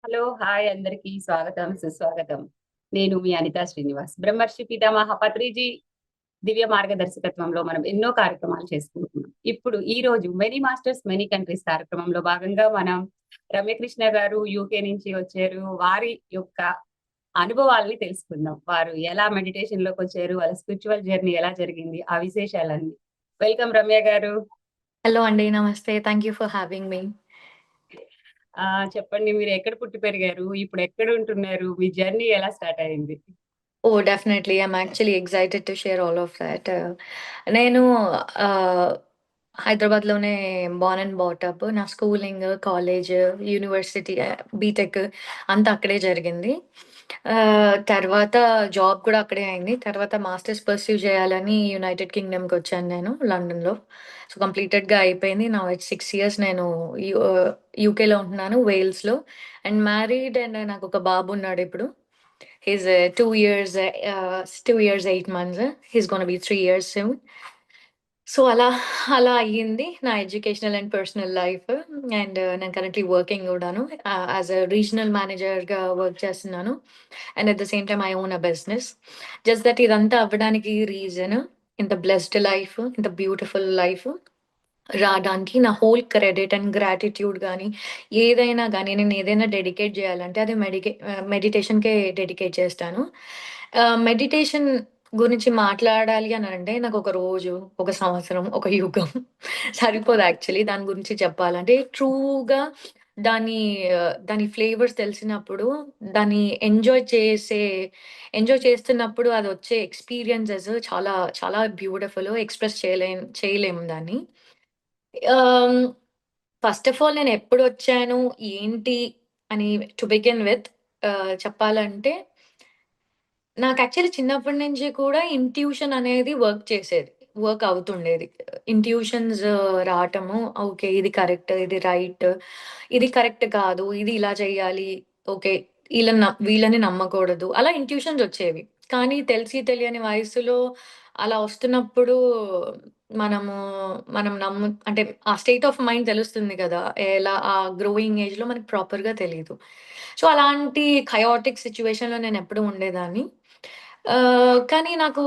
Hello hi అందరికీ స్వాగతం సుస్వాగతం. నేను మీ అనితా శ్రీనివాస్. బ్రహ్మర్షి పితామహ పత్రిజీ దివ్య మార్గదర్శకత్వంలో మనం ఎన్నో కార్యక్రమాలు చేసుకుంటున్నాం. ఇప్పుడు ఈ రోజు మెనీ మాస్టర్స్ మెనీ కంట్రీస్ కార్యక్రమంలో భాగంగా మనం రమ్యకృష్ణ గారు యూకే నుంచి వచ్చారు. వారి యొక్క అనుభవాల్ని తెలుసుకుందాం. వారు ఎలా మెడిటేషన్ లోకి వచ్చారు, వాళ్ళ స్పిరిచువల్ జర్నీ ఎలా జరిగింది, ఆ విశేషాలన్నీ. వెల్కమ్ రమ్య గారు. హలో అండి. నమస్తే. థాంక్ యూ ఫర్ హావింగ్ మీ. చెప్పండి, మీరు ఎక్కడ పుట్టి పెరిగారు, ఇప్పుడు ఎక్కడ ఉంటున్నారు, మీ జర్నీ ఎలా స్టార్ట్ అయింది? Oh! Definitely. I'm actually excited to share all of thought. నేను ఆహ్, హైదరాబాద్‌లోనే బోర్న్ అండ్ బాట్ అప్. నా స్కూలింగ్, కాలేజ్, యూనివర్సిటీ, బీటెక్ అంతా అక్కడే జరిగింది. తర్వాత జాబ్ కూడా అక్కడే అయింది. తర్వాత మాస్టర్స్ పర్స్యూ చేయాలని యునైటెడ్ కింగ్‌డమ్‌కొచ్చాను నేను లండన్‌లో. సో, కంప్లీటెడ్‌గా అయిపోయింది. నౌ ఇట్స్ 6 ఇయర్స్ నేను యు యూకేలో ఉంటున్నాను వేల్స్‌లో. అండ్ మ్యారీడ్ అండ్ నాకొక బాబున్నాడిప్పుడు. He's 2 years, 8 months. He's gonna be 3 years soon. So, అలా అయ్యింది నా educational and personal life. And నేను కరెంట్‌లీ వర్కింగ్ గూడాను. యాస్ ఎ రీజనల్ మేనేజర్‌గా వర్క్ చేస్తున్నాను. And at the same time I own a business. Just that ఇదంతా అవ్వడానికి reason ఇంత బ్లెస్డ్ లైఫ్, ఇంత బ్యూటిఫుల్ లైఫ్ రాడానికి నా హోల్ క్రెడిట్ అండ్ గ్రాటిట్యూడ్ గానీ, ఏదైనా గానీ నేనేదైనా డెడికేట్ జేయాలంటే అది మెడిటేషన్‌కే డెడికేట్ చేస్తాను. మెడిటేషన్ గురించి మాట్లాడాలి అనంటే నాకొక రోజు, ఒక సంవత్సరం, ఒక యుగం సరిపోదు యాక్చువల్లీ దాని గురించి చెప్పాలంటే. ట్రూగా దాని దాని ఫ్లేవర్స్ తెలిసినప్పుడు, దాన్ని ఎంజాయ్ చేస్తున్నప్పుడు అదొచ్చే ఎక్స్‌పీరియన్సెస్ చాలా చాలా బ్యూటిఫుల్. ఎక్స్‌ప్రెస్ చేయలేము దాన్ని. ఆహ్, ఫస్ట్ ఆఫ్ ఆల్ నేనెప్పుడొచ్చాను, ఏంటి అని టు బిగిన్ విత్ చెప్పాలంటే, నాకు యాక్చువల్లీ చిన్నప్పటి నుంచి కూడా ఇంట్యూషన్ అనేది వర్క్ అవుతుండేది. ఇంట్యూషన్స్ రావటము, ఓకే. ఇది కరెక్ట్, ఇది రైట్, ఇది కరెక్ట్ కాదు, ఇది ఇలా చేయాలి, ఓకే. వీళ్ళని నమ్మకూడదు. అలా ఇంట్యూషన్స్ వచ్చేవి. కానీ తెలిసి తెలియని వయస్సులో అలా వస్తున్నప్పుడు మనము మనం అంటే ఆ స్టేట్ ఆఫ్ మైండ్ తెలుస్తుంది కదా! ఆ గ్రోయింగ్ ఏజ్‌లో మనకు ప్రాపర్‌గా తెలీదు. సో, అలాంటి కయోటిక్ సిట్యుయేషన్‌లో నేనెప్పుడూ ఉండేదాన్ని. కానీ నాకు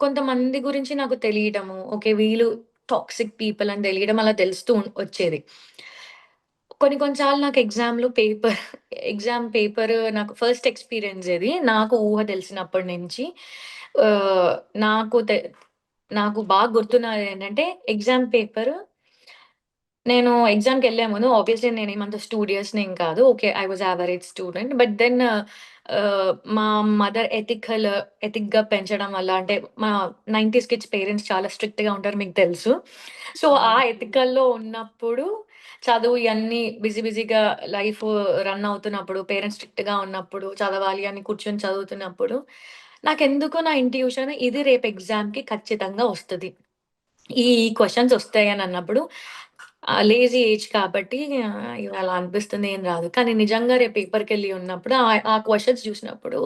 కొంతమంది గురించి నాకు తెలియడము, ఓకే. వీళ్ళు టాక్సిక్ పీపుల్ అని తెలియడం అలా తెలుస్తూ వచ్చేది. కొన్ని కొన్ని సార్లు నాకు ఎగ్జామ్ పేపర్ నాకు ఫస్ట్ ఎక్స్‌పీరియన్స్ ఇది. నాకు ఊహ తెలిసినప్పటి నుంచి ఆహ్, నాకు తె నాకు బాగా గుర్తున్నదేంటంటే ఎగ్జామ్ పేపర్ నేను ఎగ్జామ్‌కెళ్ళే ముందు ఆబ్వియస్‌లీ నేనేమంత స్టూడియస్‌నేం కాదు. Okay. I was average student. But then మా మదర్ ఎథిక్‌గా పెంచడం వల్ల అంటే మా 90స్ కిడ్స్ పేరెంట్స్ చాలా స్ట్రిక్ట్‌గా ఉంటారు మీకు తెలుసు. సో, ఆ అవును. ఎథికల్‌లో ఉన్నప్పుడు చదువు ఇయన్నీ బిజీగా లైఫ్ రన్ అవుతున్నప్పుడు, పేరెంట్స్ స్ట్రిక్ట్‌గా ఉన్నప్పుడు, చదవాలి అని కూర్చొని చదువుతున్నప్పుడు, నాకెందుకో నా ఇంట్యూషన్ ఇది రేపు ఎగ్జామ్‌కి ఖచ్చితంగా వస్తది. ఈ క్వెషన్స్ ఒస్తాయని అన్నప్పుడు లేజీ ఏజ్ కాబట్టి ఇవాళ అనిపిస్తుంది ఏం రాదు. కానీ నిజంగా రేపు పేపర్‌కెళ్ళి ఉన్నప్పుడు ఆ క్వెషన్స్ చూసినప్పుడు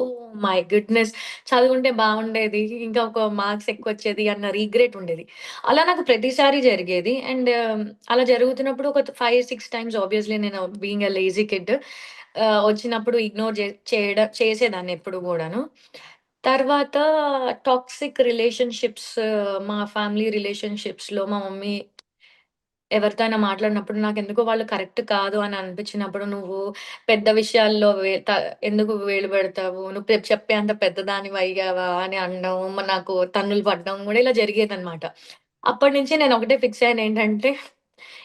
మై గుడ్‌నెస్! చదువుంటే బావుండేది. ఇంకా ఒక మార్క్స్ ఎక్కువొచ్చేది అన్న రిగ్రెట్ ఉండేది. అలా నాకు ప్రతిసారి జరిగేది. అండ్ అలా జరుగుతున్నప్పుడు ఒక 5, 6 టైమ్స్ ఆబ్వియస్‌లీ నేను బీయింగ్ ఎ లేజీ కిడ్ వచ్చినప్పుడు ఇగ్నోర్ చేసేదాన్ని ఎప్పుడు గూడాను. తర్వాత టాక్సిక్ రిలేషన్‌షిప్స్ మా ఫ్యామిలీ రిలేషన్‌షిప్స్‌లో మా మమ్మీ ఎవరితో అయినా మాట్లాడినప్పుడు నాకెందుకో వాళ్ళు కరెక్ట్ కాదు అని అనిపించినప్పుడు, "నువ్వు పెద్ద విషయాల్లో ఎందుకు వేలు పెడతావు? నువ్వు చెప్పేంత పెద్దదానివయ్యావా?" అని అనడం, నాకు తన్నులు పడడం గూడా ఇలా జరిగేదనమాట. అప్పటినుంచి నేను ఒకటే ఫిక్స్ అయ్యానేంటంటే,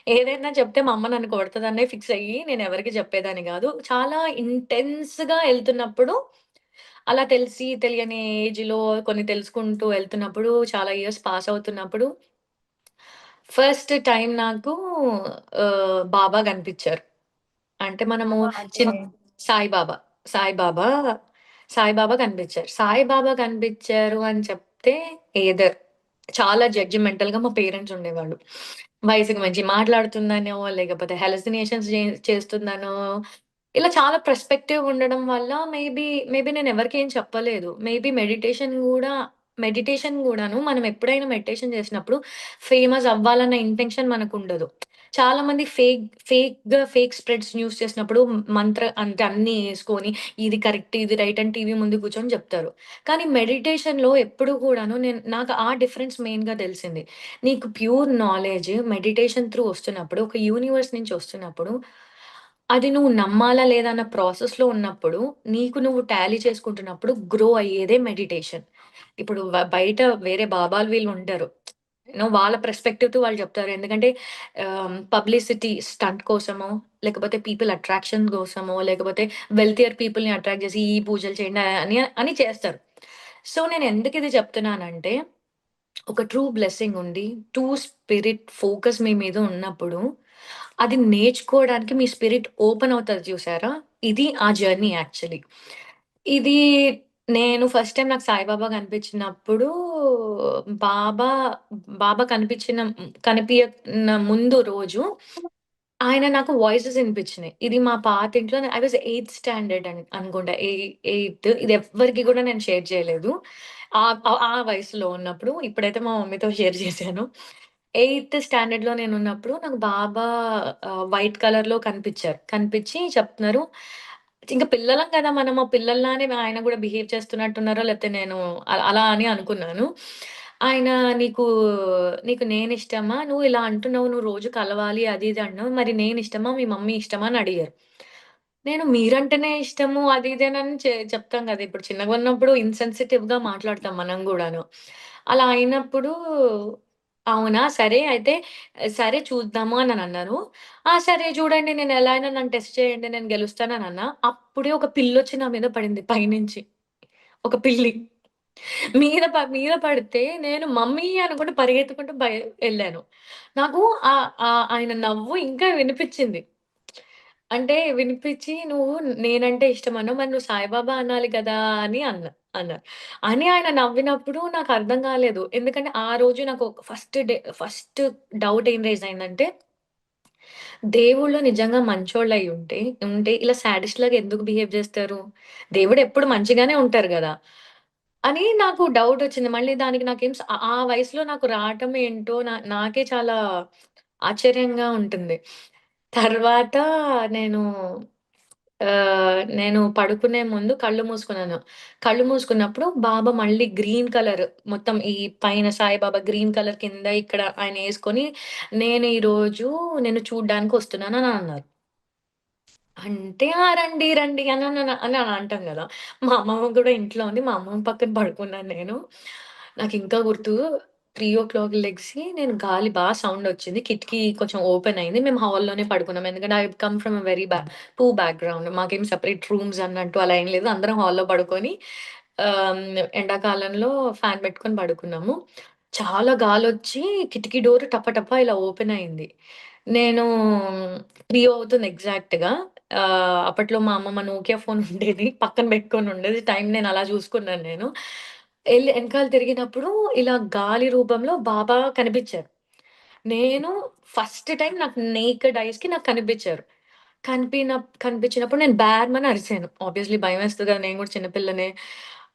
ఏదైనా చెప్తే మా అమ్మ నన్ను కొడతదనే ఫిక్స్ అయ్యి నేనెవరికీ చెప్పేదాన్ని గాదు. చాలా ఇంటెన్స్‌గా ఎళ్తున్నప్పుడు అలా తెలిసి తెలియని ఏజ్‌లో కొన్ని తెలుసుకుంటూ ఎళ్తున్నప్పుడు, చాలా ఇయర్స్ పాస్ అవుతున్నప్పుడు, ఫస్ట్ టైమ్ నాకు బాబా కనిపిచ్చారు. అంటే మనము అంటే చిన్ సాయిబాబా, సాయిబాబా, సాయిబాబా కనిపిచ్చారు. సాయిబాబా కనిపిచ్చారు అని చెప్తే ఎయిదర్ చాలా జడ్జిమెంటల్‌గా మా పేరెంట్స్ ఉండేవాళ్ళు. వయసుకు మించి మాట్లాడుతుందనో, లేకపోతే హాలుసినేషన్స్ చేస్తుందనో, ఇలా చాలా పర్స్పెక్టివ్ ఉండడం వల్ల మేబీ నేనెవరికీ ఏం చెప్పలేదు. మేబీ మెడిటేషన్ గూడాను మనం ఎప్పుడైనా మెడిటేషన్ చేసినప్పుడు ఫేమస్ అవ్వాలన్న ఇంటెన్షన్ మనకుండదు. చాలామంది ఫేక్ స్ప్రెడ్స్ న్యూస్ చేసినప్పుడు అంటే అన్నీ యేసుకొని ఇది కరెక్ట్, ఇది రైట్ అని టీవీ ముందు కూర్చొని చెప్తారు. కానీ మెడిటేషన్‌లో ఎప్పుడు కూడాను నాకు ఆ డిఫరెన్స్ మెయిన్‌గా తెలిసింది. నీకు ప్యూర్ నాలెడ్జ్ మెడిటేషన్ త్రూ వస్తున్నప్పుడు, ఒక యూనివర్స్ నుంచి వస్తున్నప్పుడు, అది నువ్వు నమ్మాలా లేదా అన్న ప్రాసెస్‌లో ఉన్నప్పుడు, నీకు నువ్వు టాలీ చేసుకుంటున్నప్పుడు గ్రో అయ్యేదే మెడిటేషన్. ఇప్పుడు బయట వేరే బాబాలు వీళ్ళు ఉంటారు. వాళ్ళ పర్స్పెక్టివ్‌తో వాళ్ళు చెప్తారు. ఎందుకంటే పబ్లిసిటీ స్టంట్ కోసమో, లేకపోతే పీపుల్ అట్రాక్షన్ కోసమో, లేకపోతే వెల్తియర్ పీపుల్‌ని అట్రాక్ట్ చేసి ఈ పూజలు చేయండి అని చేస్తారు. సో, నేను ఎందుకిది చెప్తున్నానంటే, ఒక ట్రూ బ్లెస్సింగ్ ఉండి, ట్రూ స్పిరిట్ ఫోకస్ మీ మీద ఉన్నప్పుడు, అది నేర్చుకోవడానికి మీ స్పిరిట్ ఓపెన్ అవుతది చూసారా? ఇది ఆ జర్నీ యాక్చువల్లీ. ఇది నేను ఫస్ట్ టైమ్ నాకు సాయిబాబా కనిపించినప్పుడు బాబా, బాబా కనిపియన ముందు రోజు ఆయన నాకు వాయిసెస్ ఇనిపించినాయి. ఇది మా పాతింట్లో ఐ వాస్ ఎయిత్ స్టాండర్డ్ అనుకుంటా. ఎయిత్ ఇది ఎవ్వరికీ గూడా నేను షేర్ చేయలేదు. ఆ వయసులో ఉన్నప్పుడు. ఇప్పుడైతే మా మమ్మీతో షేర్ చేశాను. ఎయిత్ స్టాండర్డ్‌లో నేనున్నప్పుడు నాకు బాబా వైట్ కలర్‌లో కనిపిచ్చారు. కనిపిచ్చి చెప్తున్నారు. ఇంక పిల్లలం కదా! మనము పిల్లల్లానే ఆయన గూడా బిహేవ్ చేస్తున్నట్టున్నారో లేకపోతే నేను అలా అని అనుకున్నాను. ఆయన "నీకు నీకు నేనిష్టమా? నువ్వు ఇలా అంటున్నావు. నువ్వు రోజు కలవాలి అది ఇది అన్నావు. మరి నేనిష్టమా? మీ మమ్మీ ఇష్టమా?" అని అడిగారు. నేను మీరంటేనే ఇష్టము అది ఇదేనని చెప్తాం గదా! ఇప్పుడు చిన్నగున్నప్పుడు ఇన్‌సెన్సిటివ్‌గా మాట్లాడతాం మనం గూడాను. అలా అయినప్పుడు అవునా! సరే అయితే సరే చూద్దాము అనన్నారు. ఆ! సరే చూడండి నేను ఎలా అయినా నన్ను టెస్ట్ చేయండి నేను గెలుస్తాననన్నా. అప్పుడే ఒక పిల్లొచ్చి నా మీద పడింది పైనుంచి. ఒక పిల్లి. మీద పడితే నేను మమ్మీ అనుకుంట పరిగెత్తుకుంటూ ఎళ్ళాను. నాకు ఆయన నవ్వు ఇంకా వినిపిచ్చింది. అంటే వినిపిచ్చి "నువ్వు నేనంటే ఇష్టమన్నావు. మరి నువ్వు సాయిబాబా అనాలి కదా!" అని అన్నారు. అని ఆయన నవ్వినప్పుడు నాకర్థం కాలేదు. ఎందుకంటే ఆ రోజు నాకు ఫస్ట్ డౌట్ ఏం రైజ్ అయిందంటే, దేవుళ్ళు నిజంగా ఉంటే ఇలా సాడిస్ట్‌లాగా ఎందుకు బిహేవ్ జేస్తారు? దేవుడెప్పుడు మంచిగానే ఉంటారు గదా! అని నాకు డౌటొచ్చింది. మళ్ళీ దానికి నాకేం ఆ వయసులో నాకు రావటం ఏంటో నాకే చాలా ఆశ్చర్యంగా ఉంటుంది. తర్వాత నేను నేను పడుకునే ముందు కళ్ళు మూసుకున్నాను. కళ్ళు మూసుకున్నప్పుడు బాబా మళ్ళీ గ్రీన్ కలర్ మొత్తం ఈ పైన సాయిబాబా గ్రీన్ కలర్ కింద ఇక్కడ ఆయనేసుకొని, "నేను ఈరోజు నిన్ను చూడ్డానికొస్తున్నాను" అని అన్నారు. అంటే రండి, రండి అని అంటాం గదా! మా అమ్మమ్మ గూడా ఇంట్లో ఉంది. మా అమ్మమ్మ పక్కన పడుకున్నాను నేను. నాకింకా గుర్తు 3:00 లెగిసి నేను గాలి సౌండొచ్చింది. కిటికీ కొంచెం ఓపెన్ అయింది. మేము హాల్‌లోనే పడుకున్నాం. ఎందుకంటే I come from a very poor background. మాకేం సెపరేట్ రూమ్స్ అన్నట్టు అలా ఏం లేదు. అందరం హాల్‌లో పడుకొని ఆహ్, ఎండాకాలంలో ఫ్యాన్ పెట్టుకొని పడుకున్నాము. చాలా గాలొచ్చి కిటికీ డోర్ టప టప ఇలా ఓపెన్ అయింది. నేను 3 అవుతుంది ఎగ్జాక్ట్‌గా. అప్పట్లో మా అమ్మమ్మ నోకియా ఫోన్ ఉండేది. పక్కన పెట్టుకొని ఉండేది. టైం నేను అలా చూసుకున్నాను నేను. ఎనకాల తిరిగినప్పుడు ఇలా గాలి రూపంలో బాబా కనిపిచ్చారు. నేను ఫస్ట్ టైమ్ నాకు నేకెడ్ ఐస్‌కి నాకు కనిపిచ్చారు. కనిపించినప్పుడు నేను భేర్మని అరిసాను. ఆబ్వియస్‌లీ భయమేస్తది కదా! నేను కూడా చిన్న పిల్లనే.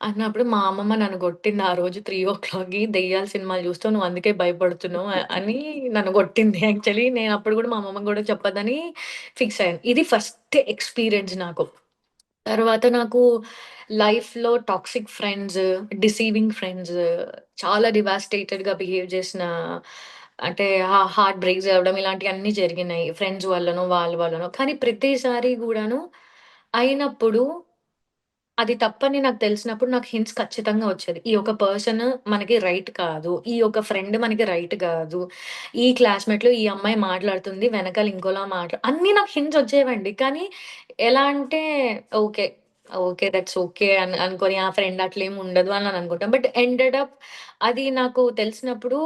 అన్నప్పుడు మా అమ్మమ్మ నన్ను కొట్టింది ఆ రోజు 3:00కి దెయ్యాల సినిమాలు చూస్తావు నువ్వు అందుకే భయపడుతున్నావు అని నన్ను కొట్టింది. యాక్చువల్లీ నేను అప్పుడు కూడా మా అమ్మమ్మకి కూడా చెప్పొద్దని ఫిక్స్ అయ్యాను. ఇది ఫస్ట్ ఎక్స్‌పీరియన్స్ నాకు. తర్వాత నాకు లైఫ్‌లో టాక్సిక్ ఫ్రెండ్స్, డిసీవింగ్ ఫ్రెండ్స్, చాలా డివాస్టేటెడ్‌గా బిహేవ్ చేసిన అంటే హార్ట్ బ్రేక్స్ అవ్వడం ఇలాంటియన్నీ జరిగినాయి. ఫ్రెండ్స్ వల్లనో, వాళ్ళ వల్లనో. కానీ ప్రతిసారి గూడాను అయినప్పుడు అది తప్పని నాకు తెలిసినప్పుడు నాకు హింట్స్ ఖచ్చితంగా వచ్చేది. ఈ ఒక పర్సన్ మనకి రైట్ కాదు. ఈ ఒక ఫ్రెండ్ మనకి రైట్ గాదు. ఈ క్లాస్‌మేట్‌లో ఈ అమ్మాయి మాట్లాడుతుంది. వెనకాల ఇంకోలా అన్నీ నాకు హింట్స్ వచ్చేవండి. కానీ ఎలా అంటే ఓకే. ఓకే. దట్స్ ఓకే అనుకోని ఆ ఫ్రెండ్ అట్లేమి ఉండదు అని అనుకుంటాం. బట్ ఎండెడ్ అప్ అది నాకు తెలిసినప్పుడు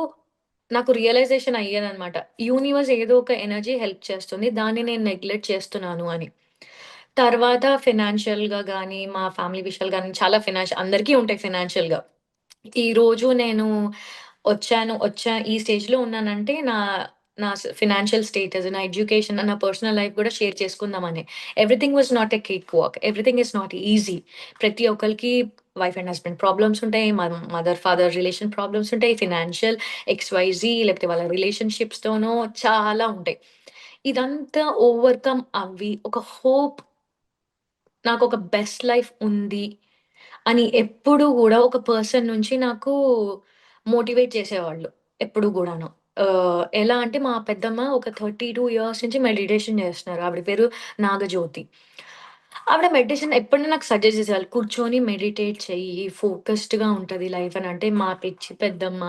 నాకు రియలైజేషన్ అయ్యేదనమాట. యూనివర్స్ ఏదో ఒక ఎనర్జీ హెల్ప్ చేస్తుంది. దాన్ని నేను నెగ్లెక్ట్ చేస్తున్నాను అని. తర్వాత ఫినాన్షియల్‌గా గానీ, మా ఫ్యామిలీ విషయాలు గానీ, చాలా అందరికీ ఉంటాయి ఫినాన్షియల్‌గా. ఈరోజు నేను ఈ స్టేజ్‌లో ఉన్నానంటే నా ఫినాన్షియల్ స్టేటస్, నా ఎడ్యుకేషన్, నా పర్సనల్ లైఫ్ గూడా షేర్ చేసుకుందామనే. Everything was not a cake walk. Everything is not easy. ప్రతి ఒక్కళ్ళకి వైఫ్ అండ్ హస్బాండ్ ప్రాబ్లమ్స్ ఉంటాయి. మదర్, ఫాదర్ రిలేషన్ ప్రాబ్లమ్స్ ఉంటాయి. ఫినాన్షియల్ ఎక్స్‌వైజీ లేకపోతే వాళ్ళ రిలేషన్‌షిప్స్‌తోనో చాలా ఉంటాయి. ఇదంతా ఓవర్‌కమ్ అవ్వి ఒక హోప్ నాకొక బెస్ట్ లైఫ్ ఉంది అని ఎప్పుడు గూడా ఒక పర్సన్ నుంచి నాకు మోటివేట్ చేసేవాళ్ళు. ఎప్పుడు గూడాను. ఎలా అంటే మా పెద్దమ్మ ఒక 32 ఇయర్స్ నుంచి మెడిటేషన్ చేస్తున్నారు. ఆవిడ పేరు నాగజ్యోతి. ఆవిడ మెడిటేషన్ ఎప్పుడైనా నాకు సజెస్ట్ చేసేవాళ్ళు. కూర్చొని మెడిటేట్ చెయ్యి. ఫోకస్డ్‌గా ఉంటది లైఫ్ అని. అంటే మా పిచ్చి పెద్దమ్మ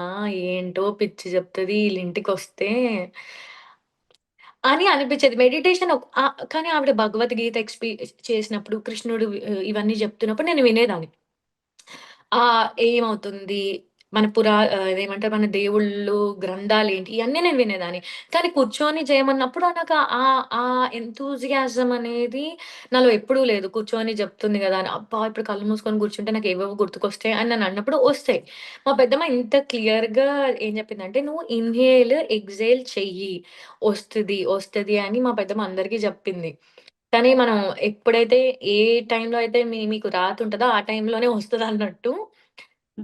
ఏంటో పిచ్చి చెప్తది ఈళ్ళింటికొస్తే అని అనిపిచ్చేది. మెడిటేషన్ కానీ ఆవిడ భగవద్గీత చేసినప్పుడు, కృష్ణుడు ఇవన్నీ జెప్తున్నప్పుడు నేను వినేదాన్ని. ఏమవుతుంది? ఇదేమంటారు మన దేవుళ్ళు గ్రంథాలేంటి? ఇయన్నీ నేను వినేదాన్ని. కానీ కూర్చొని చేయమన్నప్పుడు నాకు ఆ ఎంతూజియాజం అనేది నాలో ఎప్పుడూ లేదు. కూర్చొని జెప్తుంది గదా! అని. అబ్బా! ఇప్పుడు కళ్ళు మూసుకొని కూర్చుంటే నాకేవేవో గుర్తుకొస్తాయి అని నన్నప్పుడు ఒస్తాయి. మా పెద్దమ్మ ఇంత క్లియర్‌గా ఏం జెప్పిందంటే, "నువ్వు ఇన్‌హేల్, ఎక్స్‌హేల్ చెయ్యి. ఒస్తది" అని మా పెద్దమ్మ అందరికీ జెప్పింది. కానీ మనం ఎప్పుడైతే ఏ టైంలో అయితే మీకు రాతుంటదో ఆ టైంలోనే వస్తదన్నట్టు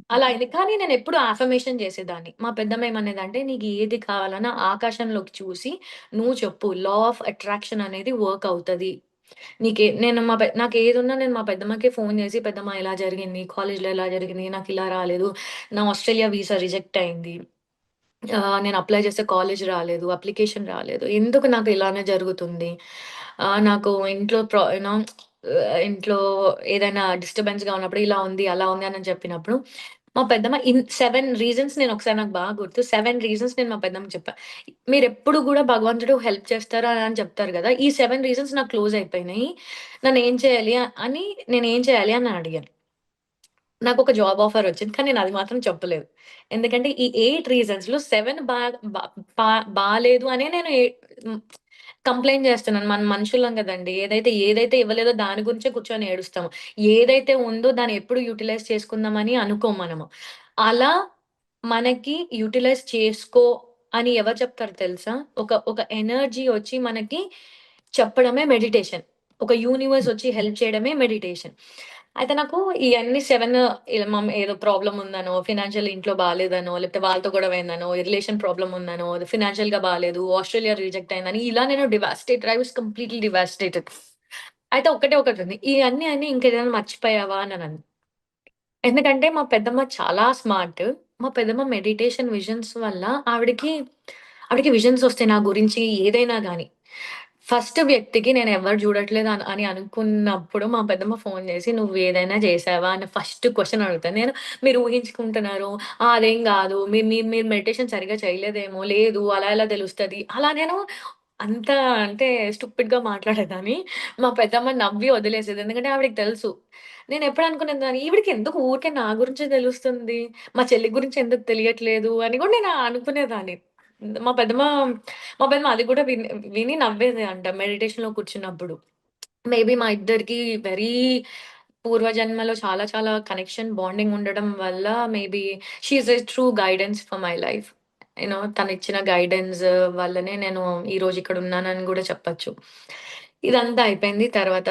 అలా అయింది. కానీ నేనెప్పుడు అఫర్మేషన్ చేసేదాన్ని. మా పెద్దమ్మ ఏమనేదంటే, "నీకు ఏది కావాలన్నా ఆకాశంలోకి చూసి నువ్వు చెప్పు. లా ఆఫ్ అట్రాక్షన్ అనేది వర్క్ అవుతది. నాకేదున్నా నేను మా పెద్దమ్మకే ఫోను చేసి, పెద్దమ్మ ఇలా జరిగింది. కాలేజ్‌లో ఇలా జరిగింది. నాకిలా రాలేదు. నా ఆస్ట్రేలియా వీసా రిజెక్ట్ అయింది. నేను అప్లై చేస్తే కాలేజ్ రాలేదు. అప్లికేషన్ రాలేదు. ఎందుకు నాకు ఇలానే జరుగుతుంది? నాకు ఇంట్లో ఇంట్లో ఏదైనా డిస్టర్బెన్స్‌గా ఉన్నప్పుడు ఇలా ఉంది, అలా ఉంది అని చెప్పినప్పుడు, మా పెద్దమ్మ 7 రీజన్స్ నేనొకసారి నాకు బాగా గుర్తు. 7 రీజన్స్ నేను మా పెద్దమ్మకి చెప్పా. మీరెప్పుడు గూడా భగవంతుడు హెల్ప్ చేస్తారు అని చెప్తారు గదా! ఈ 7 రీజన్స్ నాకు క్లోజ్ అయిపోయినాయి. నన్నేం చేయాలి అని నేనేం చేయాలి అని అడిగాను. నాకొక జాబ్ ఆఫర్ వచ్చింది. కానీ నేనది మాత్రం చెప్పలేదు. ఎందుకంటే ఈ 8 రీజన్స్‌లో 7 బా బా బా బాలేదు అనే నేను హ్మ్. కంప్లెయింట్ చేస్తున్నాను. మనం మనుషులం గదండీ! ఏదైతే ఇవ్వలేదో దాని గురించే కూర్చొని ఏడుస్తాము. ఏదైతే ఉందో దాన్ని ఎప్పుడు యుటిలైజ్ చేసుకుందామని అనుకోము మనము. అలా మనకి యుటిలైజ్ చేసుకో అని ఎవరు చెప్తారో తెలుసా? ఒక ఎనర్జీ ఒచ్చి మనకి చెప్పడమే మెడిటేషన్. ఒక యూనివర్స్ ఒచ్చి హెల్ప్ చేయడమే మెడిటేషన్. అయితే నాకు ఇయన్నీ 7 ఏదో ప్రాబ్లమ్ ఉందనో, ఫైనాన్షియల్ ఇంట్లో బాలేదనో, లేకపోతే వాళ్ళతో గొడవయిందనో, రిలేషన్ ప్రాబ్లమ్ ఉందనో, ఫైనాన్షియల్‌గా బాలేదు, ఆస్ట్రేలియా రిజెక్ట్ అయిందని ఇలా నేను ఐ వాస్ కంప్లీట్‌లీ డివాస్టేటెడ్. అయితే ఒకటే ఒకటుంది. ఇయన్నీ అని ఇంకేదైనా మర్చిపోయావా అని నన్ను. ఎందుకంటే మా పెద్దమ్మ చాలా స్మార్ట్. మా పెద్దమ్మ మెడిటేషన్ విజన్స్ వల్ల ఆవిడకి విజన్స్ ఒస్తాయి నా గురించి ఏదైనా గాని. ఫస్ట్ వ్యక్తికి నేనెవ్వరు జూడట్లేదు అని అనుకున్నప్పుడు మా పెద్దమ్మ ఫోను జేసి, "నువ్వేదైనా జేశావా?" అని ఫస్ట్ క్వెషన్ అడుగుతది. "మీరు ఊహించుకుంటున్నారు. అదేం గాదు. మీరు మెడిటేషన్ సరిగ్గా చేయలేదేమో. లేదు అలా ఎలా తెలుస్తది?" అలా నేను అంత అంటే స్టూపిడ్‌గా మాట్లాడేదాన్ని. మా పెద్దమ్మ నవ్వి వదిలేసేది. ఎందుకంటే ఆవిడకి తెలుసు. నేనెప్పుడు అనుకునేదాన్ని, ఈవిడకి ఎందుకు ఊరికే నా గురించే తెలుస్తుంది. మా చెల్లి గురించి ఎందుకు తెలియట్లేదు అని గూడా నేను అనుకునేదాన్ని. మా పెద్దమ్మ మా పెద్దమ్మ అది గూడా విని నవ్వేది అంట మెడిటేషన్‌లో కూర్చున్నప్పుడు. మేబీ మా ఇద్దరికి వెరీ పూర్వజన్మలో చాలా చాలా కనెక్షన్, బాండింగ్ ఉండడం వల్ల maybe she is a true guidance for my life. తనిచ్చిన గైడెన్స్ వల్లనే నేను ఈరోజు ఇక్కడ ఉన్నానని గూడా చెప్పొచ్చు. ఇదంతా అయిపోయింది. తర్వాత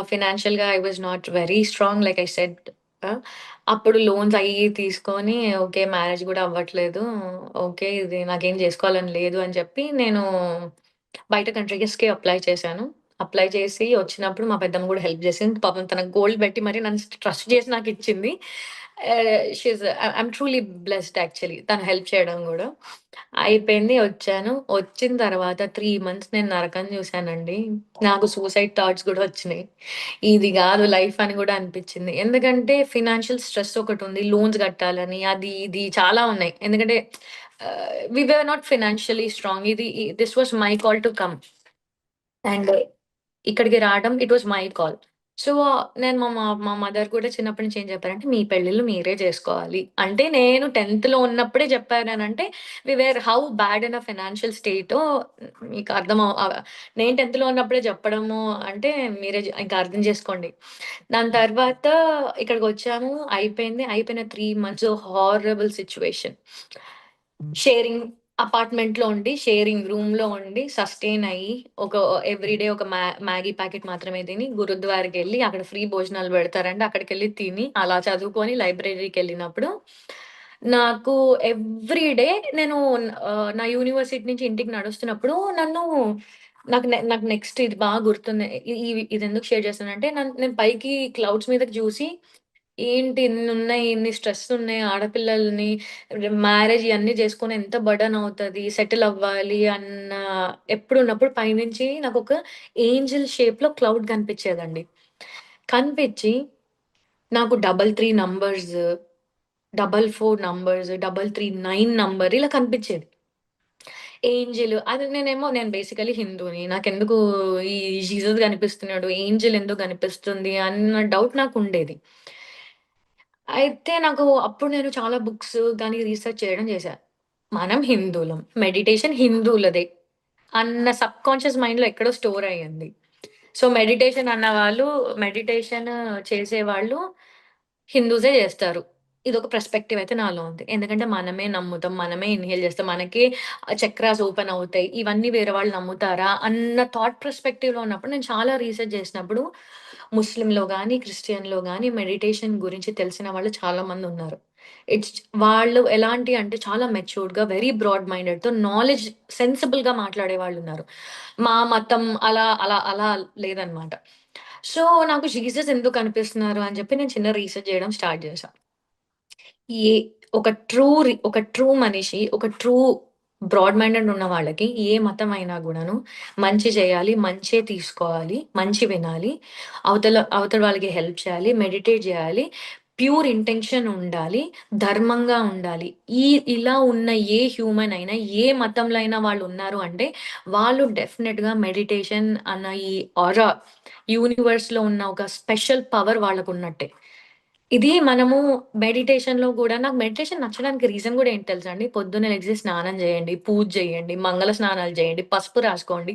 ఫైనాన్షియల్‌గా I was not very strong like I said. ఆహ్, అప్పుడు లోన్స్ అయ్యి తీసుకొని ఓకే. మ్యారేజ్ గూడా అవ్వట్లేదు. ఓకే. ఇది నాకేం జేసుకోవాలని లేదు అని చెప్పి నేను బయట కంట్రీస్‌కి అప్లై చేశాను. అప్లై చేసి వచ్చినప్పుడు మా పెద్దమ్మ గూడా హెల్ప్ జేసింది. పాపం తన గోల్డ్ బెట్టి మరి నన్ను ట్రస్ట్ చేసి నాకిచ్చింది. ఐయామ్ ట్రూలీ బ్లెస్డ్ యాక్చువల్లీ తను హెల్ప్ చేయడం గూడా. అయిపోయింది. వచ్చాను. వచ్చిన తర్వాత 3 మంత్స్ నేను నరకం చూసానండి. నాకు సూసైడ్ థాట్స్ గూడా వచ్చినాయి. ఇది గాదు లైఫ్ అని గూడా అనిపిచ్చింది. ఎందుకంటే ఫినాన్షియల్ స్ట్రెస్ ఒకటుంది. లోన్స్ గట్టాలని అది ఇది చాలా ఉన్నాయి. ఎందుకంటే we were not financially strong. This was my call to come. And ఇక్కడికి రావడం it was my call. So, నేను మా మదర్ కూడా చిన్నప్పటి నుంచి ఏం చెప్పారంటే, "మీ పెళ్ళిళ్ళు మీరే చేసుకోవాలి." అంటే నేను 10థ్‌లో ఉన్నప్పుడే చెప్పారనంటే, we were how bad in a financial స్టేటో మీకు నేను 10థ్‌లో ఉన్నప్పుడే చెప్పడము అంటే మీరే ఇంకా అర్థం చేసుకోండి. దాని తర్వాత ఇక్కడికొచ్చాము. అయిపోయింది. అయిపోయిన 3 మంత్స్ హారబుల్ సిట్యుయేషన్. షేరింగ్ అపార్ట్‌మెంట్‌లో ఉండి, షేరింగ్ రూమ్‌లో ఉండి, సస్టెయిన్ అయ్యి, ఒక ఎవ్రీడే ఒక మ్యాగీ ప్యాకెట్ మాత్రమే తిని, గురుద్వారకెళ్ళి అక్కడ ఫ్రీ భోజనాలు పెడతారండి. అక్కడికెళ్ళి తిని, అలా చదువుకొని లైబ్రరీకెళ్ళినప్పుడు, నాకు ఎవ్రీ డే నేను నా యూనివర్సిటీ నుంచి ఇంటికి నడుస్తున్నప్పుడు నన్ను నాకు నెక్స్ట్ ఇది బాగా గుర్తుంది. ఇదెందుకు షేర్ చేస్తున్నానంటే నేను పైకి క్లౌడ్స్ మీదకి చూసి ఏంటి ఇన్నున్నాయి, ఇన్ని స్ట్రెస్ ఉన్నాయి ఆడపిల్లల్ని మ్యారేజ్ ఇయన్నీ చేసుకొని ఎంత బర్డెన్ అవుతది, సెటిల్ అవ్వాలి అన్న ఎప్పుడున్నప్పుడు పైనుంచి నాకొక ఏంజెల్ షేప్‌లో క్లౌడ్ కనిపిచ్చేదండి. కనిపిచ్చి నాకు 33 నంబర్స్, 44 నంబర్స్, 339 నంబర్ ఇలా కనిపిచ్చేది. ఏంజెల్ అది నేను బేసికల్లీ హిందూని. నాకెందుకు ఈ జీసస్ కనిపిస్తున్నాడు, ఏంజెల్ ఎందుకు కనిపిస్తుంది అన్న డౌట్ నాకుండేది. అయితే అప్పుడు నేను చాలా బుక్స్ గాని రీసెర్చ్ చేయడం చేశా. మనం హిందువులం. మెడిటేషన్ హిందువులదే అన్న సబ్‌కాన్షియస్ మైండ్‌లో ఎక్కడో స్టోర్ అయ్యింది. సో, మెడిటేషన్ చేసేవాళ్ళు హిందూసే జేస్తారు. ఇదొక పర్స్‌పెక్టివ్ అయితే నాలో ఉంది. ఎందుకంటే మనమే నమ్ముతాం. మనమే ఇన్‌హేల్ చేస్తాం. మనకే చక్రాస్ ఓపెన్ అవుతాయి. ఇవన్నీ వేరే వాళ్ళు నమ్ముతారా? అన్న థాట్ పర్స్‌పెక్టివ్‌లో ఉన్నప్పుడు నేను చాలా రీసెర్చ్ చేసినప్పుడు ముస్లింలో గాని, క్రిస్టియన్‌లో గాని మెడిటేషన్ గురించి తెలిసిన వాళ్ళు చాలా మందున్నారు. ఇట్స్ వాళ్ళు ఎలాంటి అంటే చాలా మెచ్యూర్డ్‌గా, వెరీ బ్రాడ్ మైండెడ్‌తో నాలెడ్జ్ సెన్సిబుల్‌గా మాట్లాడే వాళ్ళున్నారు. మా మతం అలా లేదనమాట. సో, నాకు జీసస్ ఎందుకు కనిపిస్తున్నారు అని చెప్పి నేను చిన్న రీసెర్చ్ చేయడం స్టార్ట్ చేశా. ఏ ఒక ట్రూ మనిషి, ఒక ట్రూ బ్రాడ్ మైండెడ్ ఉన్న వాళ్ళకి ఏ మతం అయినా గూడాను మంచి చేయాలి, మంచే తీసుకోవాలి, మంచి వినాలి, అవతల వాళ్ళకి హెల్ప్ చేయాలి, మెడిటేట్ జేయాలి, ప్యూర్ ఇంటెన్షన్ ఉండాలి, ధర్మంగా ఉండాలి. ఈ ఇలా ఉన్న ఏ హ్యూమన్ అయినా, ఏ మతంలో అయినా వాళ్ళున్నారు అంటే, వాళ్ళు డెఫినిట్‌గా మెడిటేషన్ అన్న ఈ ఆరా యూనివర్స్‌లో ఉన్న ఒక స్పెషల్ పవర్ వాళ్ళకున్నట్టే. ఇది మనము మెడిటేషన్‌లో గూడా నాకు మెడిటేషన్ నచ్చడానికి రీజన్ గూడా ఏంటి తెలుసా అండి? పొద్దున్నే లెగిసి స్నానం జేయండి, పూజ జేయండి, మంగళ స్నానాలు జేయండి, పసుపు రాసుకోండి.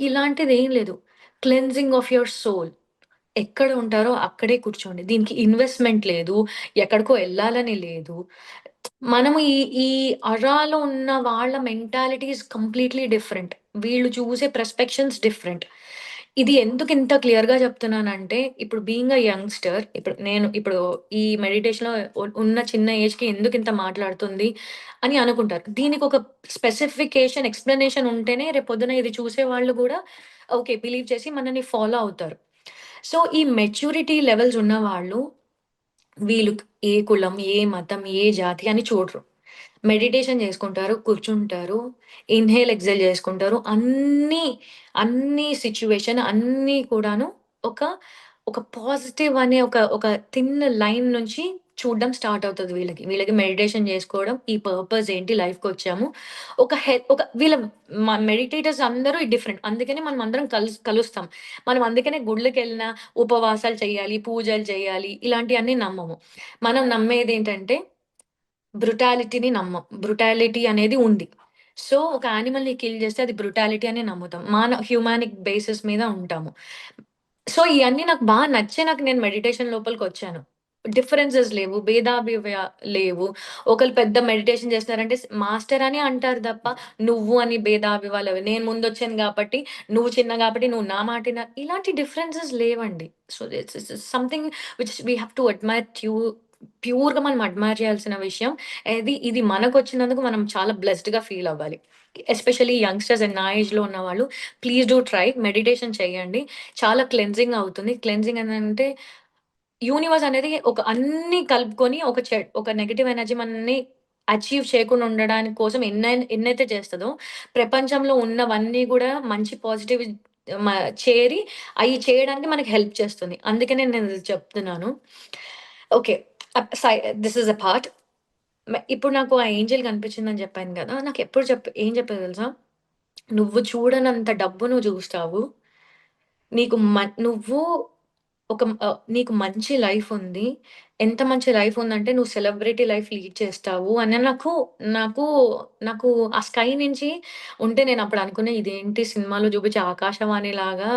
ఇలాంటిదేం లేదు. Cleansing of your soul. ఎక్కడ ఉంటారో అక్కడే కూర్చోండి. దీనికి ఇన్వెస్ట్‌మెంట్ లేదు. ఎక్కడికో ఎళ్ళాలని లేదు. మనము ఈ ఈ అరాలో ఉన్న వాళ్ళ మెంటాలిటీస్ కంప్లీట్‌లీ డిఫరెంట్. వీళ్ళు చూసే పర్స్పెక్షన్స్ డిఫరెంట్. ఇది ఎందుకింత క్లియర్‌గా చెప్తున్నానంటే, ఇప్పుడు బీయింగ్ ఎ యంగ్‌స్టర్ ఇప్పుడు ఈ మెడిటేషన్‌లో ఉన్న చిన్న ఏజ్‌కి ఎందుకింత మాట్లాడుతుంది అని అనుకుంటారు. దీనికొక స్పెసిఫికేషన్, ఎక్స్‌ప్లనేషన్ ఉంటేనే రేపొద్దున ఇది చూసేవాళ్ళు గూడా ఓకే. బిలీవ్ చేసి మనల్ని ఫాలో అవుతారు. సో, ఈ మెచ్యూరిటీ లెవెల్స్ ఉన్నవాళ్ళు వీళ్ళు ఏ కులం, ఏ మతం, ఏ జాతి అని చూడరు. మెడిటేషన్ జేసుకుంటారు, కూర్చుంటారు, ఇన్‌హేల్, ఎక్స్‌హేల్ జేసుకుంటారు. సిట్యుయేషన్ అన్నీ కూడాను ఒక, ఒక పాజిటివ్ అనే ఒక థిన్ లైన్ నుంచి చూడడం స్టార్ట్ అవుతది వీళ్ళకి. వీళ్ళకి మెడిటేషన్ జేసుకోవడం, ఈ పర్పస్ ఏంటి లైఫ్‌కొచ్చాము. ఒక వీళ్ళ మెడిటేటర్స్ అందరూ డిఫరెంట్. అందుకనే మనం అందరం కలుస్తాం. మనం అందుకనే గుళ్ళకెళ్ళినా ఉపవాసాలు చేయాలి, పూజలు చేయాలి ఇలాంటియన్నీ నమ్మము. మనం నమ్మేదేంటంటే బ్రుటాలిటీని నమ్మం. బ్రుటాలిటీ అనేది ఉంది. సో, ఒక యానిమల్‌ని కిల్ చేస్తే అది బ్రుటాలిటీ అనే నమ్ముతాం. హ్యూమానిక్ బేసిస్ మీద ఉంటాము. సో, ఇయన్నీ నాకు నచ్చే నేను మెడిటేషన్ లోపలికొచ్చాను. డిఫరెన్సెస్ లేవు. లేవు. ఒకళ్ళు పెద్ద మెడిటేషన్ చేస్తున్నారంటే మాస్టర్ అని అంటారు తప్ప, నువ్వు అని భేదాభివాలు నేను ముందొచ్చాను గాబట్టి, నువ్వు చిన్న గాబట్టి నువ్వు నా మాట ఇలాంటి డిఫరెన్సెస్ లేవండి. So, it's something which we have to admire ప్యూర్‌గా మనం అడ్మైర్ చేయాల్సిన విషయం. ఇది మనకొచ్చినందుకు మనం చాలా బ్లెస్డ్‌గా ఫీల్ అవ్వాలి. ఎస్పెషల్లీ యంగ్‌స్టర్స్ అండ్ నా ఏజ్‌లో ఉన్నవాళ్ళు ప్లీజ్ డూ ట్రై మెడిటేషన్ చేయండి. చాలా క్లెన్జింగ్ అవుతుంది. క్లెన్జింగ్ అనంటే యూనివర్స్ అనేది అన్నీ కలుపుకొని ఒక నెగెటివ్ ఎనర్జీ మనల్ని అచీవ్ చేయకుండా ఉండడానికి కోసం ఎన్నైతే చేస్తదో, ప్రపంచంలో ఉన్నవన్నీ గూడా మంచి పాజిటివ్ మ చేరి అయి చేయడానికి మనకి హెల్ప్ చేస్తుంది. అందుకనే నేనిది చెప్తున్నాను. Okay. Up sigh this is a part. ఇప్పుడు నాకు ఆ ఏంజెల్ కనిపించిందని చెప్పాను గదా! ఏం చెప్పేదో తెలుసా? "నువ్వు చూడనంత డబ్బు నువ్వు చూస్తావు. నీకు మ నువ్వు నీకు మంచి లైఫ్ ఉంది. ఎంత మంచి లైఫ్ ఉందంటే నువ్వు సెలబ్రిటీ లైఫ్ లీడ్ చేస్తావు" అని నాకు నాకు ఆ స్కై నుంచి ఉంటే నేనప్పుడు అనుకున్నా ఇదేంటి సినిమాలో చూపించే ఆకాశవాణిలాగా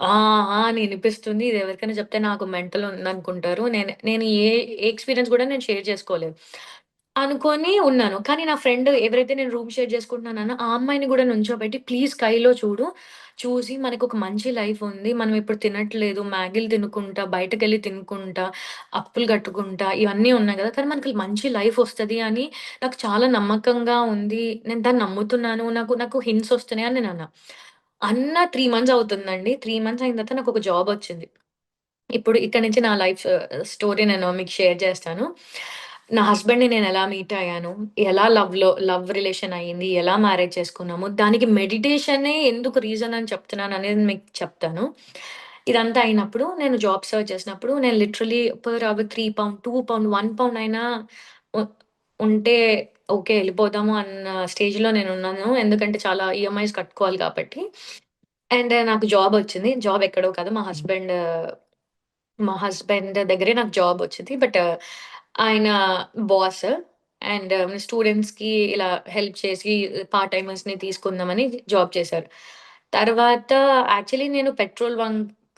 ఆ! ఆ! అని ఇనిపిస్తుంది. ఇది ఎవరికైనా చెప్తే నాకు మెంటల్ ఉందనుకుంటారు. నేను ఏ ఎక్స్‌పీరియన్స్ కూడా నేను షేర్ చేసుకోలేదు. అనుకోని ఉన్నాను. కానీ నా ఫ్రెండ్ ఎవరైతే నేను రూమ్ షేర్ చేసుకుంటున్నానో ఆ అమ్మాయిని గూడా నుంచోబెట్టి ప్లీజ్ స్కైలో చూడు. చూసి మనకొక మంచి లైఫ్ ఉంది. మనం ఇప్పుడు తినట్లేదు. మ్యాగీలు తినుకుంటా, బయటకెళ్ళి తినుకుంటా, అప్పులు కట్టుకుంటా ఇవన్నీ ఉన్నాయి గదా! కానీ మనకి మంచి లైఫ్ ఒస్తది అని నాకు చాలా నమ్మకంగా ఉంది. నేను దాన్ని నమ్ముతున్నాను. నాకు నాకు హింట్స్ ఒస్తున్నాయి అని నేనన్నా. అన్న 3 మంత్స్ అవుతుందండి. 3 మంత్స్ అయిన తర్వాత నాకొక జాబొచ్చింది. ఇప్పుడు ఇక్కడి నుంచి నా లైఫ్ స్టోరీ నేను మీకు షేర్ చేస్తాను. నా హస్బెండ్‌ని నేనెలా మీట్ అయ్యాను, ఎలా లవ్ రిలేషన్ అయింది, ఎలా మ్యారేజ్ చేసుకున్నాము, దానికి మెడిటేషనే ఎందుకు రీజన్ అని చెప్తున్నాననేది మీకు చెప్తాను. ఇదంతా అయినప్పుడు నేను జాబ్ సెర్చ్ చేసినప్పుడు నేను literally per hour 3 pound, 2 pound, 1 pound అయినా ఉ ఉంటే ఓకే. ఎళ్ళిపోదాము అన్న స్టేజ్‌లో నేనున్నాను. ఎందుకంటే చాలా ఈఎంఐస్ కట్టుకోవాలి కాబట్టి. అండ్ నాకు జాబొచ్చింది. జాబ్ ఎక్కడో కాదు మా హస్బెండ్ దగ్గరే నాకు జాబొచ్చింది. బట్ ఆయన బాస్ అండ్ స్టూడెంట్స్‌కి ఇలా హెల్ప్ చేసి పార్ట్ టైమర్స్‌ని తీసుకుందామని జాబ్ చేశారు. తర్వాత యాక్చువల్లీ నేను పెట్రోల్